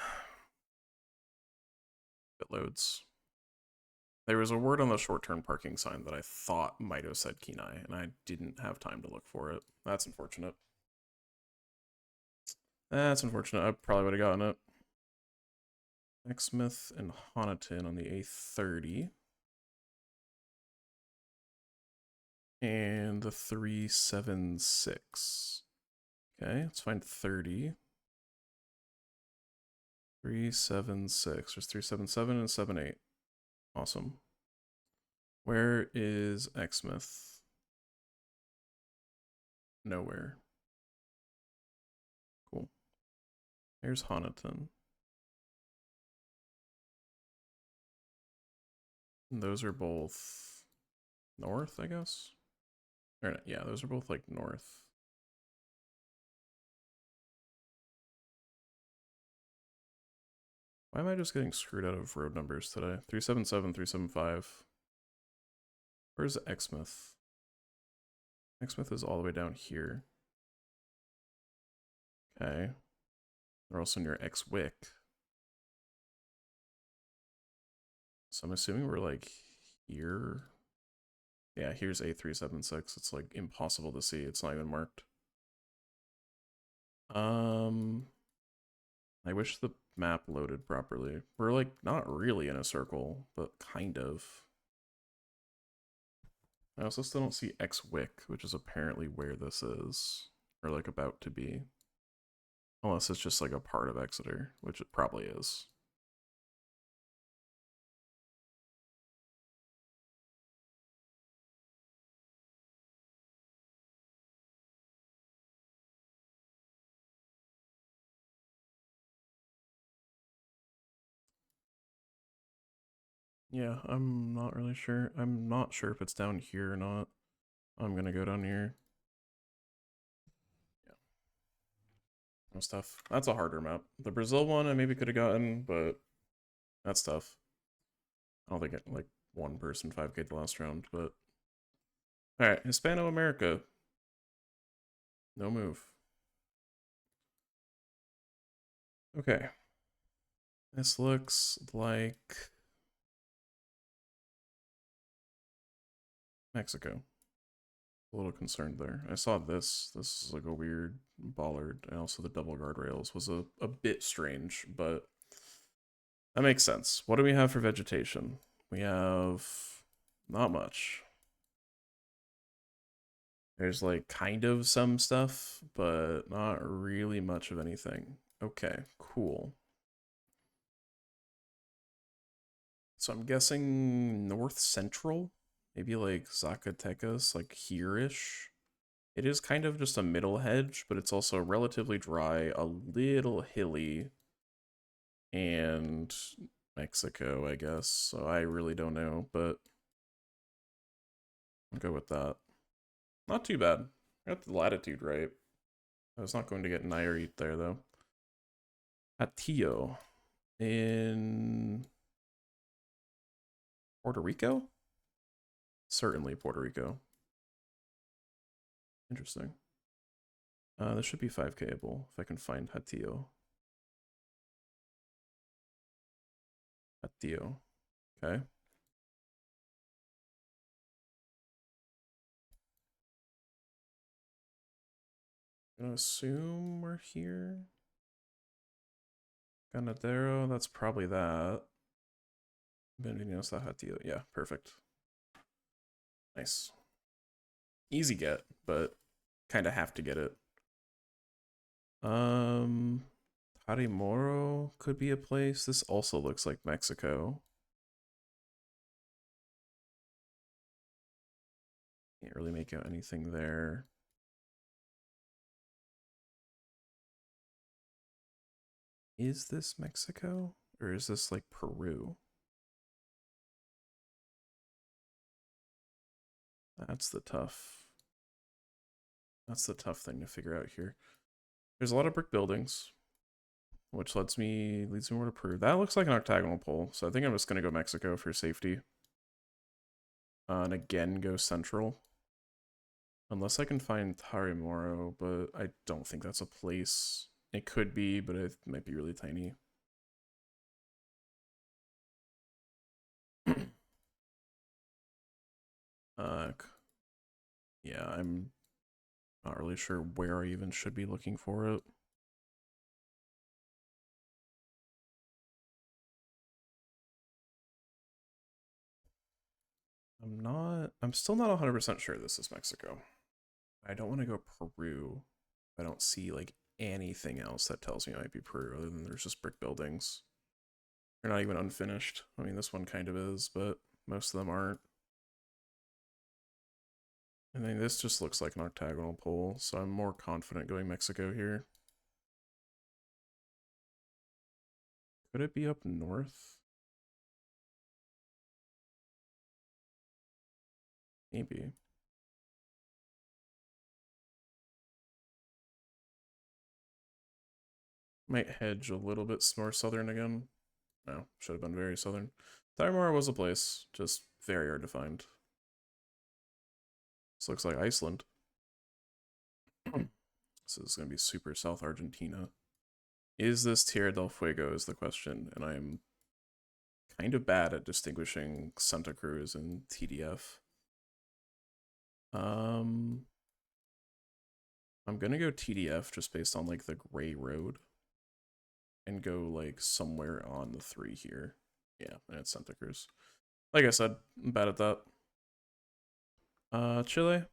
Speaker 1: it loads. There was a word on the short-term parking sign that I thought might have said Kenai, and I didn't have time to look for it. That's unfortunate. That's unfortunate. I probably would have gotten it. Exmouth and Honiton on the A30. And the 376. Okay, let's find 30. 376. There's 377 and 78. Awesome. Where is Exmouth? Nowhere. Cool. Here's Honiton. And those are both north, I guess? Or, yeah, those are both like north. Why am I just getting screwed out of road numbers today? 377, 375. Where's Exmouth? Exmouth is all the way down here. Okay. They're also near Exwick. So I'm assuming we're like here. Yeah, here's A376. It's like impossible to see. It's not even marked. I wish the map loaded properly. We're like not really in a circle, but kind of. I also still don't see Exwick, which is apparently where this is, or like about to be. Unless it's just like a part of Exeter, which it probably is. Yeah, I'm not really sure. I'm not sure if it's down here or not. I'm gonna go down here. Yeah. That's tough. That's a harder map. The Brazil one I maybe could have gotten, but that's tough. I don't think it like one person 5K the last round, but alright, Hispano-America. No move. Okay. This looks like Mexico. A little concerned there. I saw this. This is like a weird bollard, and also the double guardrails was a bit strange, but that makes sense. What do we have for vegetation? We have not much. There's like kind of some stuff, but not really much of anything. Okay, cool. So I'm guessing north central, maybe like Zacatecas, like here-ish. It is kind of just a middle hedge, but it's also relatively dry, a little hilly, and Mexico, I guess. So I really don't know, but I'll go with that. Not too bad. Got the latitude right. I was not going to get Nayarit there, though. Hatillo in Puerto Rico? Certainly Puerto Rico. Interesting. This should be 5Kable if I can find Hatillo. Hatillo. Okay. I'm gonna assume we're here. Ganadero, that's probably that. Bienvenidos a Hatillo. Yeah, perfect. Nice. Easy get, but kind of have to get it. Tarimoro could be a place. This also looks like Mexico. Can't really make out anything there. Is this Mexico? Or is this like Peru? That's the tough thing to figure out here. There's a lot of brick buildings, which leads me more to Peru. That looks like an octagonal pole, so I think I'm just gonna go Mexico for safety. And again, go central. Unless I can find Tarimoro, but I don't think that's a place. It could be, but it might be really tiny. Yeah, I'm not really sure where I even should be looking for it. I'm still not 100% sure this is Mexico. I don't want to go Peru. I don't see like anything else that tells me it might be Peru other than there's just brick buildings. They're not even unfinished. I mean, this one kind of is, but most of them aren't. And then this just looks like an octagonal pole, so I'm more confident going Mexico here. Could it be up north? Maybe. Might hedge a little bit more southern again. No, should have been very southern. Tharmar was a place, just very hard to find. This looks like Iceland. This is going to be super South Argentina. Is this Tierra del Fuego is the question, and I'm kind of bad at distinguishing Santa Cruz and TDF. I'm gonna go TDF just based on like the gray road and go like somewhere on the 3 here. Yeah, and it's Santa Cruz. Like I said, I'm bad at that. Chile.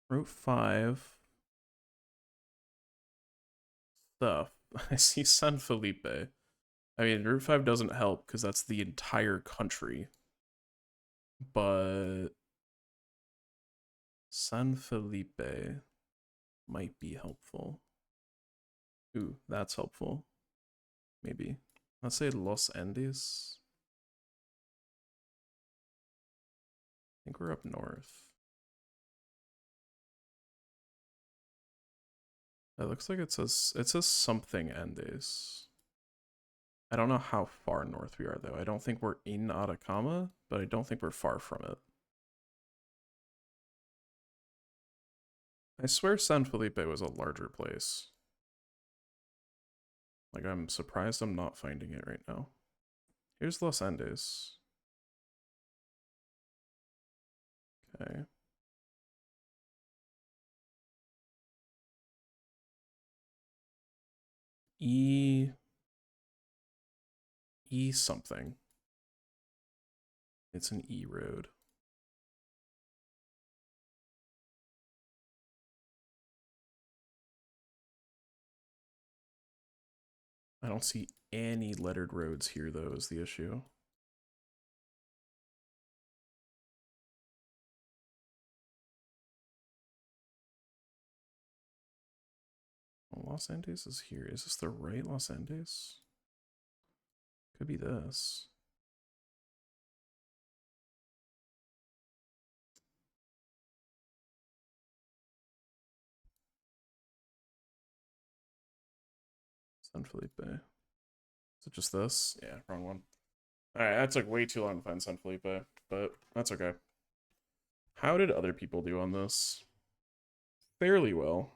Speaker 1: Route 5. Stuff. I see San Felipe. I mean, Route 5 doesn't help because that's the entire country. But San Felipe might be helpful. Ooh, that's helpful. Maybe. Let's say Los Andes. I think we're up north. It looks like it says something Andes. I don't know how far north we are though. I don't think we're in Atacama, but I don't think we're far from it. I swear San Felipe was a larger place. Like, I'm surprised I'm not finding it right now. Here's Los Andes. Okay. E something. It's an E road. I don't see any lettered roads here though is the issue. Well, Los Andes is here. Is this the right Los Andes? Could be this. San Felipe. Is it just this? Yeah, wrong one. Alright, that took way too long to find San Felipe, but that's okay. How did other people do on this? Fairly well.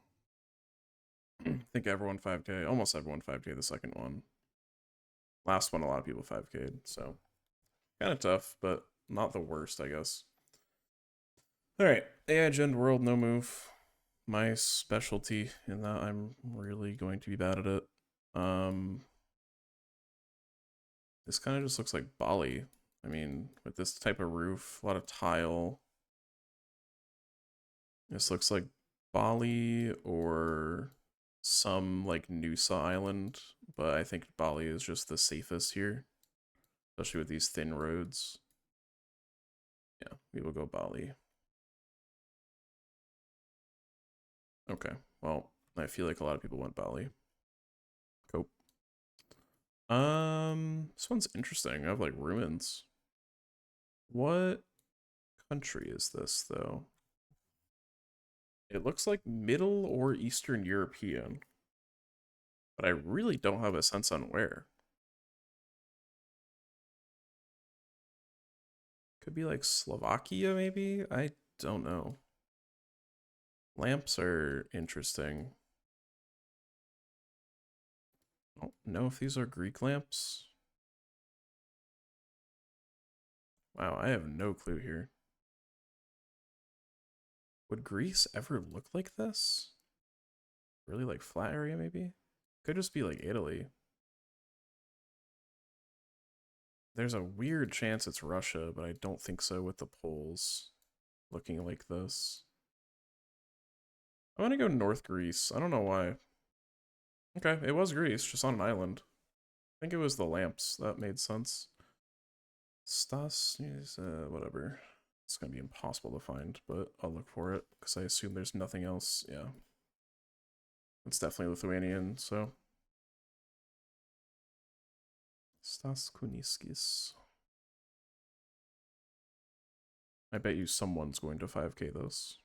Speaker 1: I think everyone 5k, almost everyone 5k the second one. Last one, a lot of people 5k'd, so kind of tough, but not the worst, I guess. Alright, AI Gen World, no move. My specialty in that I'm really going to be bad at it. This kind of just looks like Bali. I mean, with this type of roof, a lot of tile. This looks like Bali or some like Nusa Island, but I think Bali is just the safest here, especially with these thin roads. Yeah, we will go Bali. Okay, well, I feel like a lot of people went Bali. Cope. This one's interesting. I have like ruins. What country is this though? It looks like Middle or Eastern European, but I really don't have a sense on where. Could be like Slovakia, maybe? I don't know. Lamps are interesting. I don't know if these are Greek lamps. Wow, I have no clue here. Would Greece ever look like this? Really like flat area, maybe? Could just be like Italy. There's a weird chance it's Russia, but I don't think so with the poles looking like this. I'm gonna go North Greece. I don't know why. Okay, it was Greece, just on an island. I think it was the lamps. That made sense. Stas is, whatever. It's gonna be impossible to find, but I'll look for it, because I assume there's nothing else. Yeah. It's definitely Lithuanian, so. Stas Kuniskis. I bet you someone's going to 5k this.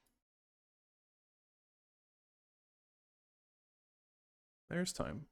Speaker 1: There's time.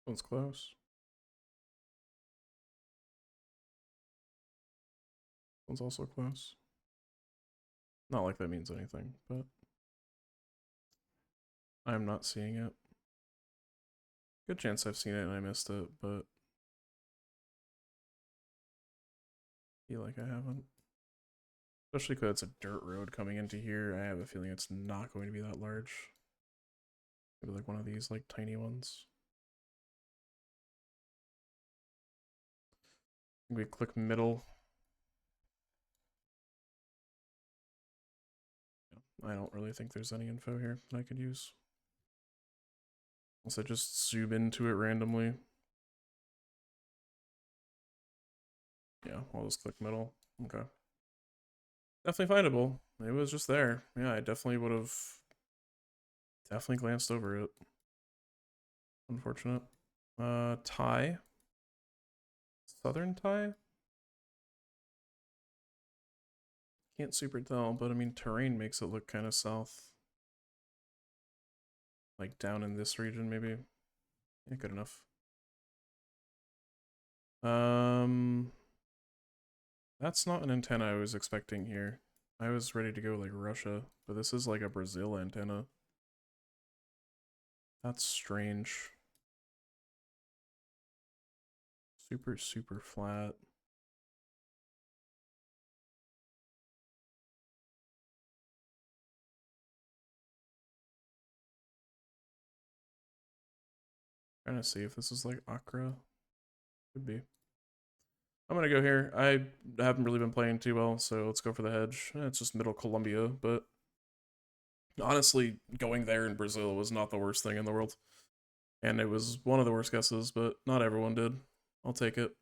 Speaker 1: One's close. One's also close. Not like that means anything, but I'm not seeing it. Good chance I've seen it and I missed it, but I feel like I haven't. Especially because it's a dirt road coming into here. I have a feeling it's not going to be that large. Maybe like one of these like tiny ones. We click middle. I don't really think there's any info here that I could use. Unless I just zoom into it randomly. Yeah, I'll just click middle. Okay. Definitely findable. It was just there. Yeah, I definitely would have definitely glanced over it. Unfortunate. Thai. Southern Thai? Can't super tell, but I mean, terrain makes it look kind of south. Like down in this region, maybe. Yeah, good enough. That's not an antenna I was expecting here. I was ready to go like Russia, but this is like a Brazil antenna. That's strange. Super, super flat. Trying to see if this is like Accra. Could be. I'm gonna go here. I haven't really been playing too well, so let's go for the hedge. It's just middle Colombia, but honestly, going there in Brazil was not the worst thing in the world. And it was one of the worst guesses, but not everyone did. I'll take it.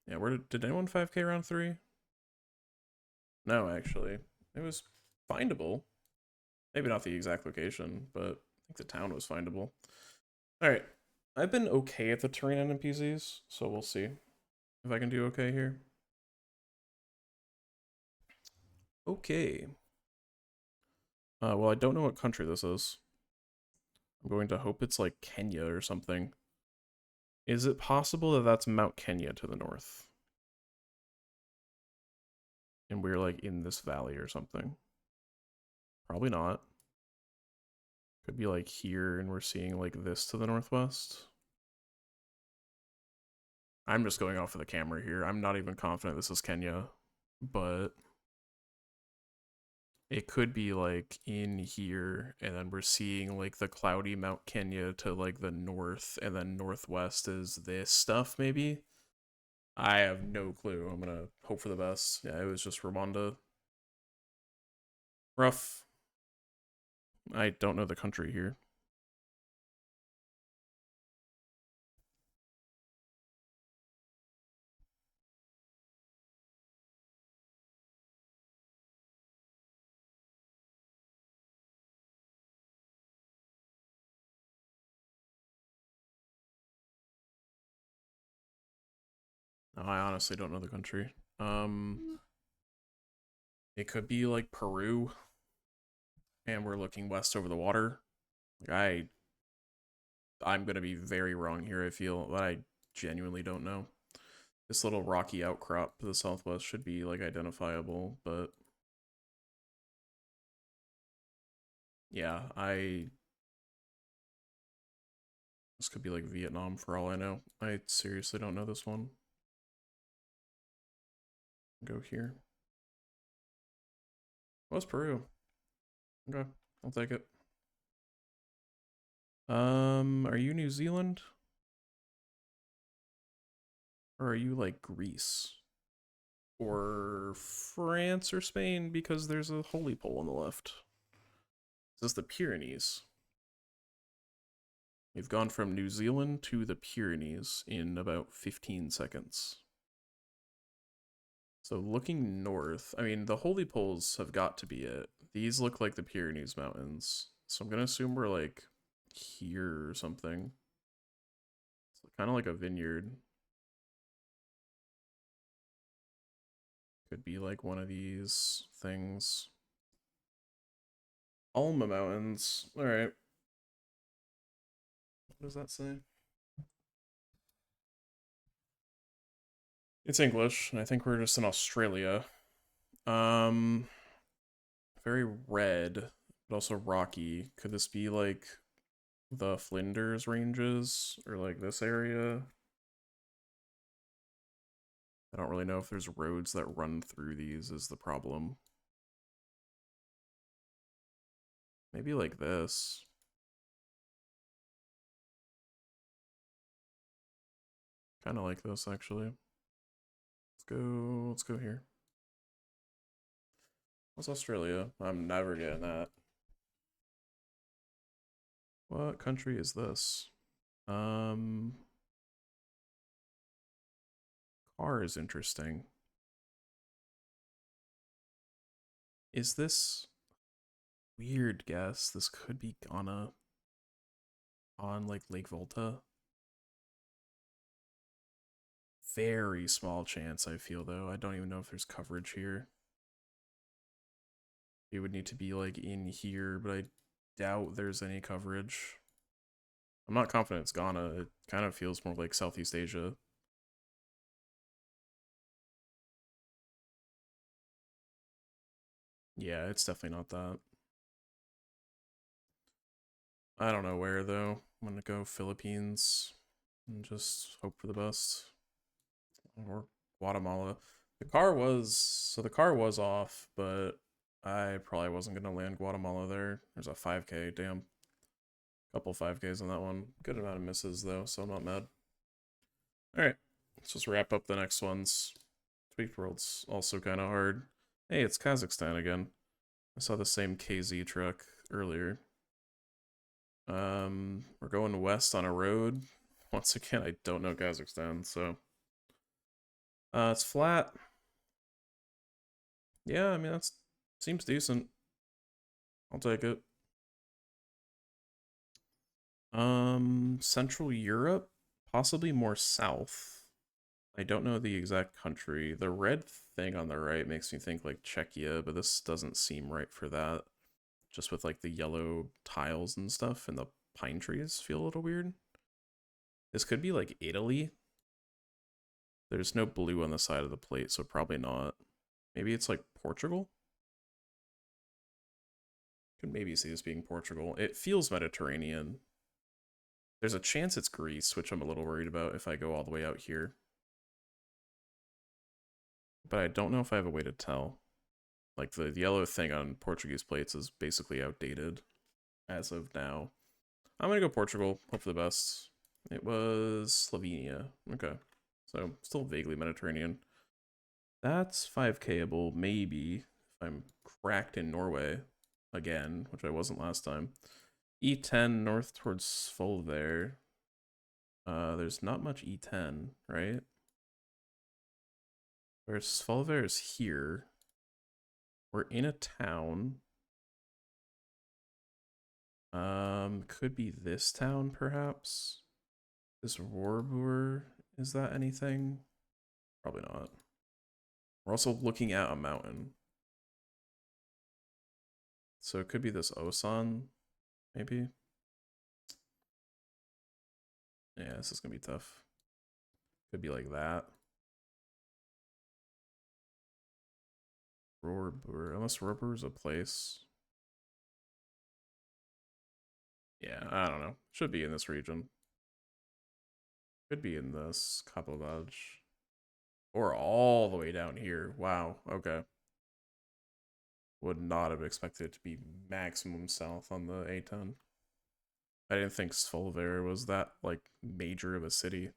Speaker 1: Yeah, where did anyone 5k round 3? No, actually. It was findable. Maybe not the exact location, but I think the town was findable. Alright. I've been okay at the terrain and NPCs, so we'll see if I can do okay here. Okay. Well, I don't know what country this is. I'm going to hope it's like Kenya or something. Is it possible that that's Mount Kenya to the north? And we're like in this valley or something? Probably not. Could be like here and we're seeing like this to the northwest. I'm just going off of the camera here. I'm not even confident this is Kenya, but it could be like in here and then we're seeing like the cloudy Mount Kenya to like the north and then northwest is this stuff maybe. I have no clue. I'm gonna hope for the best. Yeah, it was just Rwanda. Rough. I don't know the country here. No, I honestly don't know the country. It could be like Peru, and we're looking west over the water. Like I'm gonna be very wrong here, I feel, but I genuinely don't know. This little rocky outcrop to the southwest should be like identifiable, but yeah, this could be like Vietnam for all I know. I seriously don't know this one. Go here. What's Peru? Okay, I'll take it. Are you New Zealand? Or are you like Greece? Or France or Spain, because there's a holy pole on the left. This is the Pyrenees. We've gone from New Zealand to the Pyrenees in about 15 seconds. So looking north, I mean, the holy poles have got to be it. These look like the Pyrenees Mountains. So I'm going to assume we're like here or something. It's kind of like a vineyard. Could be like one of these things. Alma Mountains. All right. What does that say? It's English, and I think we're just in Australia. Very red, but also rocky. Could this be like the Flinders Ranges or like this area? I don't really know if there's roads that run through these is the problem. Maybe like this. Kind of like this actually. Let's go here. What's Australia? I'm never getting that. What country is this? Car is interesting. Is this weird guess? This could be Ghana on like Lake Volta. Very small chance, I feel, though. I don't even know if there's coverage here. It would need to be like in here, but I doubt there's any coverage. I'm not confident it's Ghana. It kind of feels more like Southeast Asia. Yeah, it's definitely not that. I don't know where, though. I'm gonna go Philippines and just hope for the best. Or Guatemala. The car was off, but I probably wasn't gonna land Guatemala there. There's a 5K, damn. Couple 5Ks on that one. Good amount of misses though, so I'm not mad. Alright, let's just wrap up the next ones. Tweaked World's also kind of hard. Hey, it's Kazakhstan again. I saw the same KZ truck earlier. We're going west on a road. Once again, I don't know Kazakhstan, so it's flat. Yeah, I mean that's seems decent. I'll take it. Central Europe, possibly more south. I don't know the exact country. The red thing on the right makes me think like Czechia, but this doesn't seem right for that. Just with like the yellow tiles and stuff, and the pine trees feel a little weird. This could be like Italy. There's no blue on the side of the plate, so probably not. Maybe it's like Portugal? Could maybe see this being Portugal. It feels Mediterranean. There's a chance it's Greece, which I'm a little worried about if I go all the way out here. But I don't know if I have a way to tell. Like, the yellow thing on Portuguese plates is basically outdated as of now. I'm gonna go Portugal, hope for the best. It was Slovenia. Okay. So, still vaguely Mediterranean. That's 5Kable, maybe, if I'm cracked in Norway again, which I wasn't last time. E10 north towards Svolvær. There's not much E10, right? Whereas Svolvær is here. We're in a town. Could be this town, perhaps. This Roerbur, is that anything? Probably not. We're also looking at a mountain. So it could be this Osan, maybe. Yeah, this is gonna be tough. Could be like that. Roarbur, unless Roarbur is a place. Yeah, I don't know. Should be in this region. Could be in this Kapolaj. Or all the way down here. Wow, okay. Would not have expected it to be maximum south on the A10. I didn't think Svolvær was that, like, major of a city.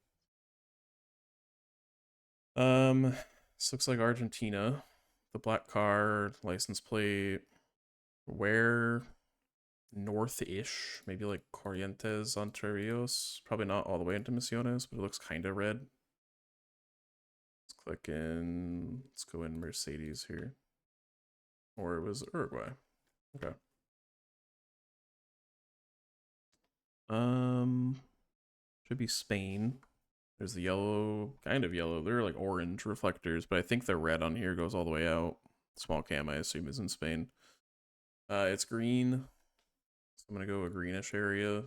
Speaker 1: This looks like Argentina. The black car, license plate. Where north-ish, maybe like Corrientes, Entre Rios. Probably not all the way into Misiones, but it looks kind of red. Let's click in. Let's go in Mercedes here. Or it was Uruguay. Okay. Should be Spain. There's the yellow, kind of yellow. They're like orange reflectors, but I think the red on here goes all the way out. Small cam, I assume, is in Spain. It's green. So I'm gonna go a greenish area.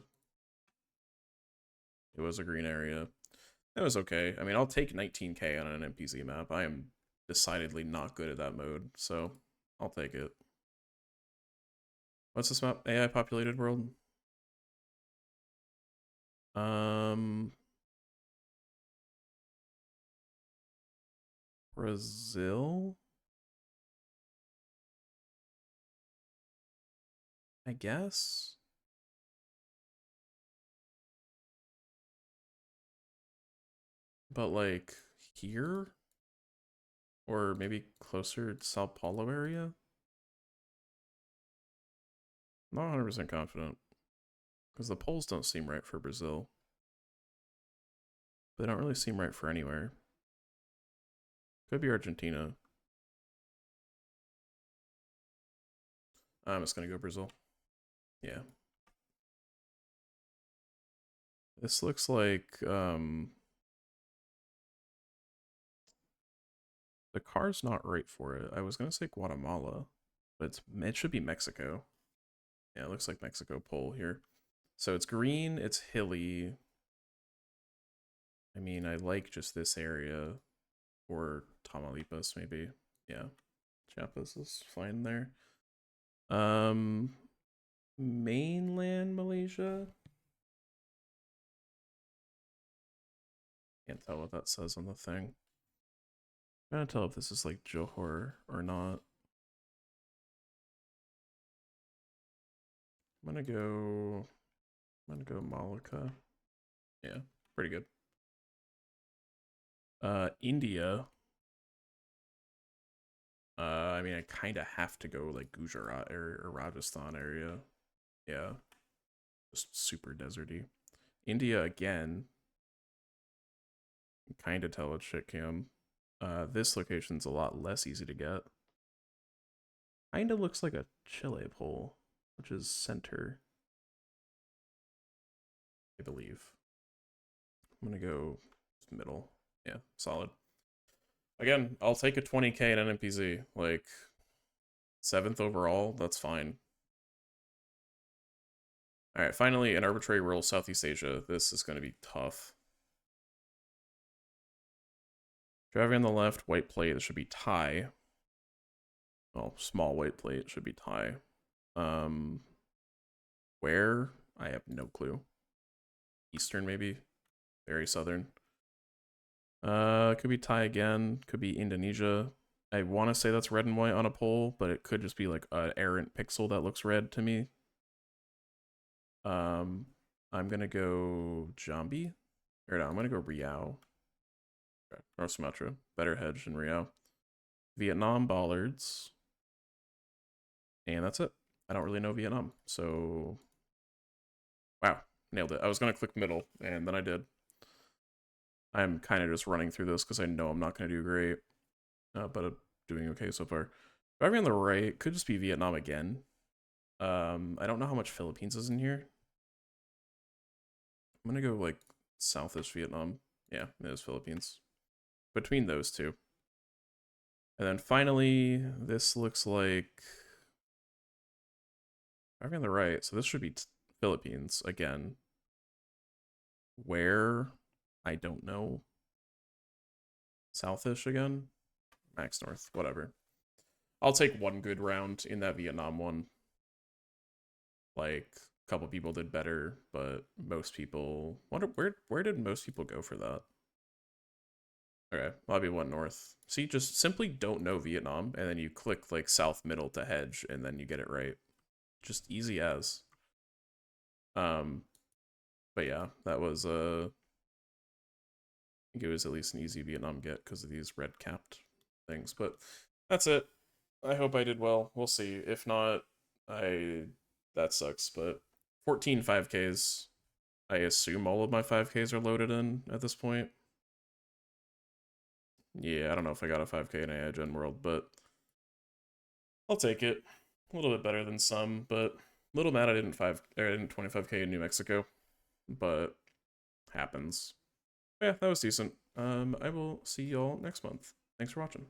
Speaker 1: It was a green area. It was okay. I mean, I'll take 19k on an NPC map. I am decidedly not good at that mode, so I'll take it. What's this map? AI populated world? Brazil? I guess? But like here? Or maybe closer to Sao Paulo area? Not 100% confident. Because the polls don't seem right for Brazil. They don't really seem right for anywhere. Could be Argentina. I'm just gonna go Brazil. Yeah. This looks like the car's not right for it. I was gonna say Guatemala, but it should be Mexico. Yeah, it looks like Mexico pole here. So it's green, it's hilly. I mean, I like just this area. Or Tamaulipas, maybe. Yeah. Chiapas is fine there. Mainland Malaysia? Can't tell what that says on the thing. I'm trying to tell if this is like Johor or not. I'm gonna go Malacca. Yeah, pretty good. India. I mean, I kind of have to go like Gujarat or Rajasthan area. Yeah, just super deserty. India again. Kind of tell it's shit cam. This location's a lot less easy to get. Kinda looks like a Chile pole, which is center, I believe. I'm gonna go middle. Yeah, solid. Again, I'll take a 20k at NPC. Like, 7th overall, that's fine. Alright, finally, an arbitrary rule, Southeast Asia. This is gonna be tough. Driving on the left, white plate, this should be Thai. Well, small white plate should be Thai. Where? I have no clue. Eastern, maybe? Very southern. Could be Thai again. Could be Indonesia. I want to say that's red and white on a pole, but it could just be like an errant pixel that looks red to me. I'm gonna go Jambi. Or no, I'm gonna go Riau. Okay. North Sumatra. Better hedge than Riau. Vietnam bollards. And that's it. I don't really know Vietnam, so... Wow, nailed it. I was gonna click middle, and then I did. I'm kind of just running through this because I know I'm not gonna do great. But I'm doing okay so far. Driving on the right could just be Vietnam again. I don't know how much Philippines is in here. I'm gonna go like southeast Vietnam. Yeah, it is Philippines. Between those two. And then finally, this looks like Driving on the right, so this should be Philippines again. Where? I don't know. Southish again? Max North, whatever. I'll take one good round in that Vietnam one. Like, a couple people did better, but most people... Where did most people go for that? Okay, lobby went north. See, just simply don't know Vietnam, and then you click, like, south middle to hedge, and then you get it right. Just easy as. But yeah, that was, I think it was at least an easy Vietnam get because of these red capped things. But that's it. I hope I did well. We'll see. If not, that sucks. But 14 5Ks. I assume all of my 5Ks are loaded in at this point. Yeah, I don't know if I got a 5K in AI Gen World, but I'll take it. A little bit better than some, but little mad I didn't 25K in New Mexico, but happens. Yeah, that was decent. I will see y'all next month. Thanks for watching.